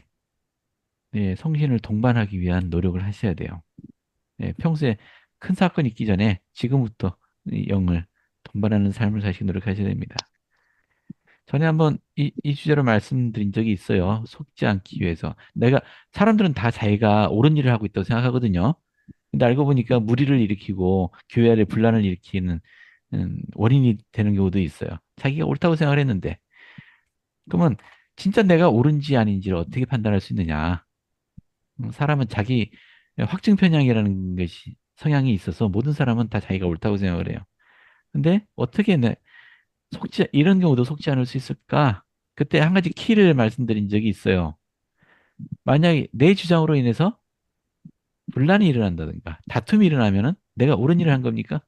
성신을 동반하기 위한 노력을 하셔야 돼요. 평소에 큰 사건이 있기 전에 지금부터 이 영을 동반하는 삶을 사시기 노력하셔야 됩니다. 전에 한번 이 주제로 말씀드린 적이 있어요. 속지 않기 위해서. 사람들은 다 자기가 옳은 일을 하고 있다고 생각하거든요. 근데 알고 보니까 무리를 일으키고 교회 안에 분란을 일으키는 원인이 되는 경우도 있어요. 자기가 옳다고 생각을 했는데. 그러면 진짜 내가 옳은지 아닌지를 어떻게 판단할 수 있느냐. 사람은 자기 확증 편향이라는 것이 성향이 있어서 모든 사람은 다 자기가 옳다고 생각을 해요. 근데 어떻게 이런 경우도 속지 않을 수 있을까? 그때 한 가지 키를 말씀드린 적이 있어요. 만약에 내 주장으로 인해서 분란이 일어난다든가 다툼이 일어나면은 내가 옳은 일을 한 겁니까?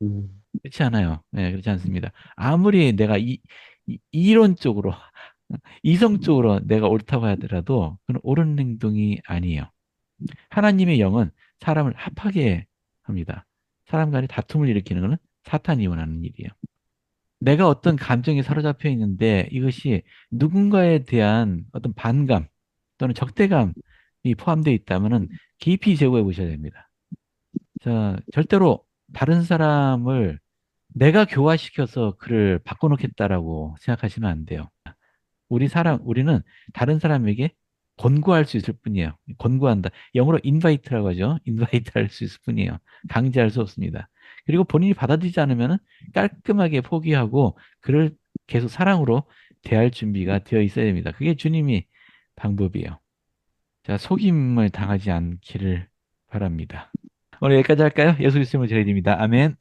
음, 그렇지 않아요. 네, 그렇지 않습니다. 아무리 내가 이론적으로, 이성적으로 내가 옳다고 하더라도 그건 옳은 행동이 아니에요. 하나님의 영은 사람을 합하게 합니다. 사람 간에 다툼을 일으키는 것은 사탄이 원하는 일이에요. 내가 어떤 감정에 사로잡혀 있는데 이것이 누군가에 대한 어떤 반감 또는 적대감이 포함되어 있다면 깊이 제고해 보셔야 됩니다. 자, 절대로 다른 사람을 내가 교화시켜서 그를 바꿔놓겠다라고 생각하시면 안 돼요. 우리는 다른 사람에게 권고할 수 있을 뿐이에요. 권고한다. 영어로 인바이트라고 하죠. 인바이트 할 수 있을 뿐이에요. 강제할 수 없습니다. 그리고 본인이 받아들이지 않으면 깔끔하게 포기하고 그를 계속 사랑으로 대할 준비가 되어 있어야 됩니다. 그게 주님이 방법이에요. 자, 속임을 당하지 않기를 바랍니다. 오늘 여기까지 할까요? 예수 그리스도를 드립니다. 아멘.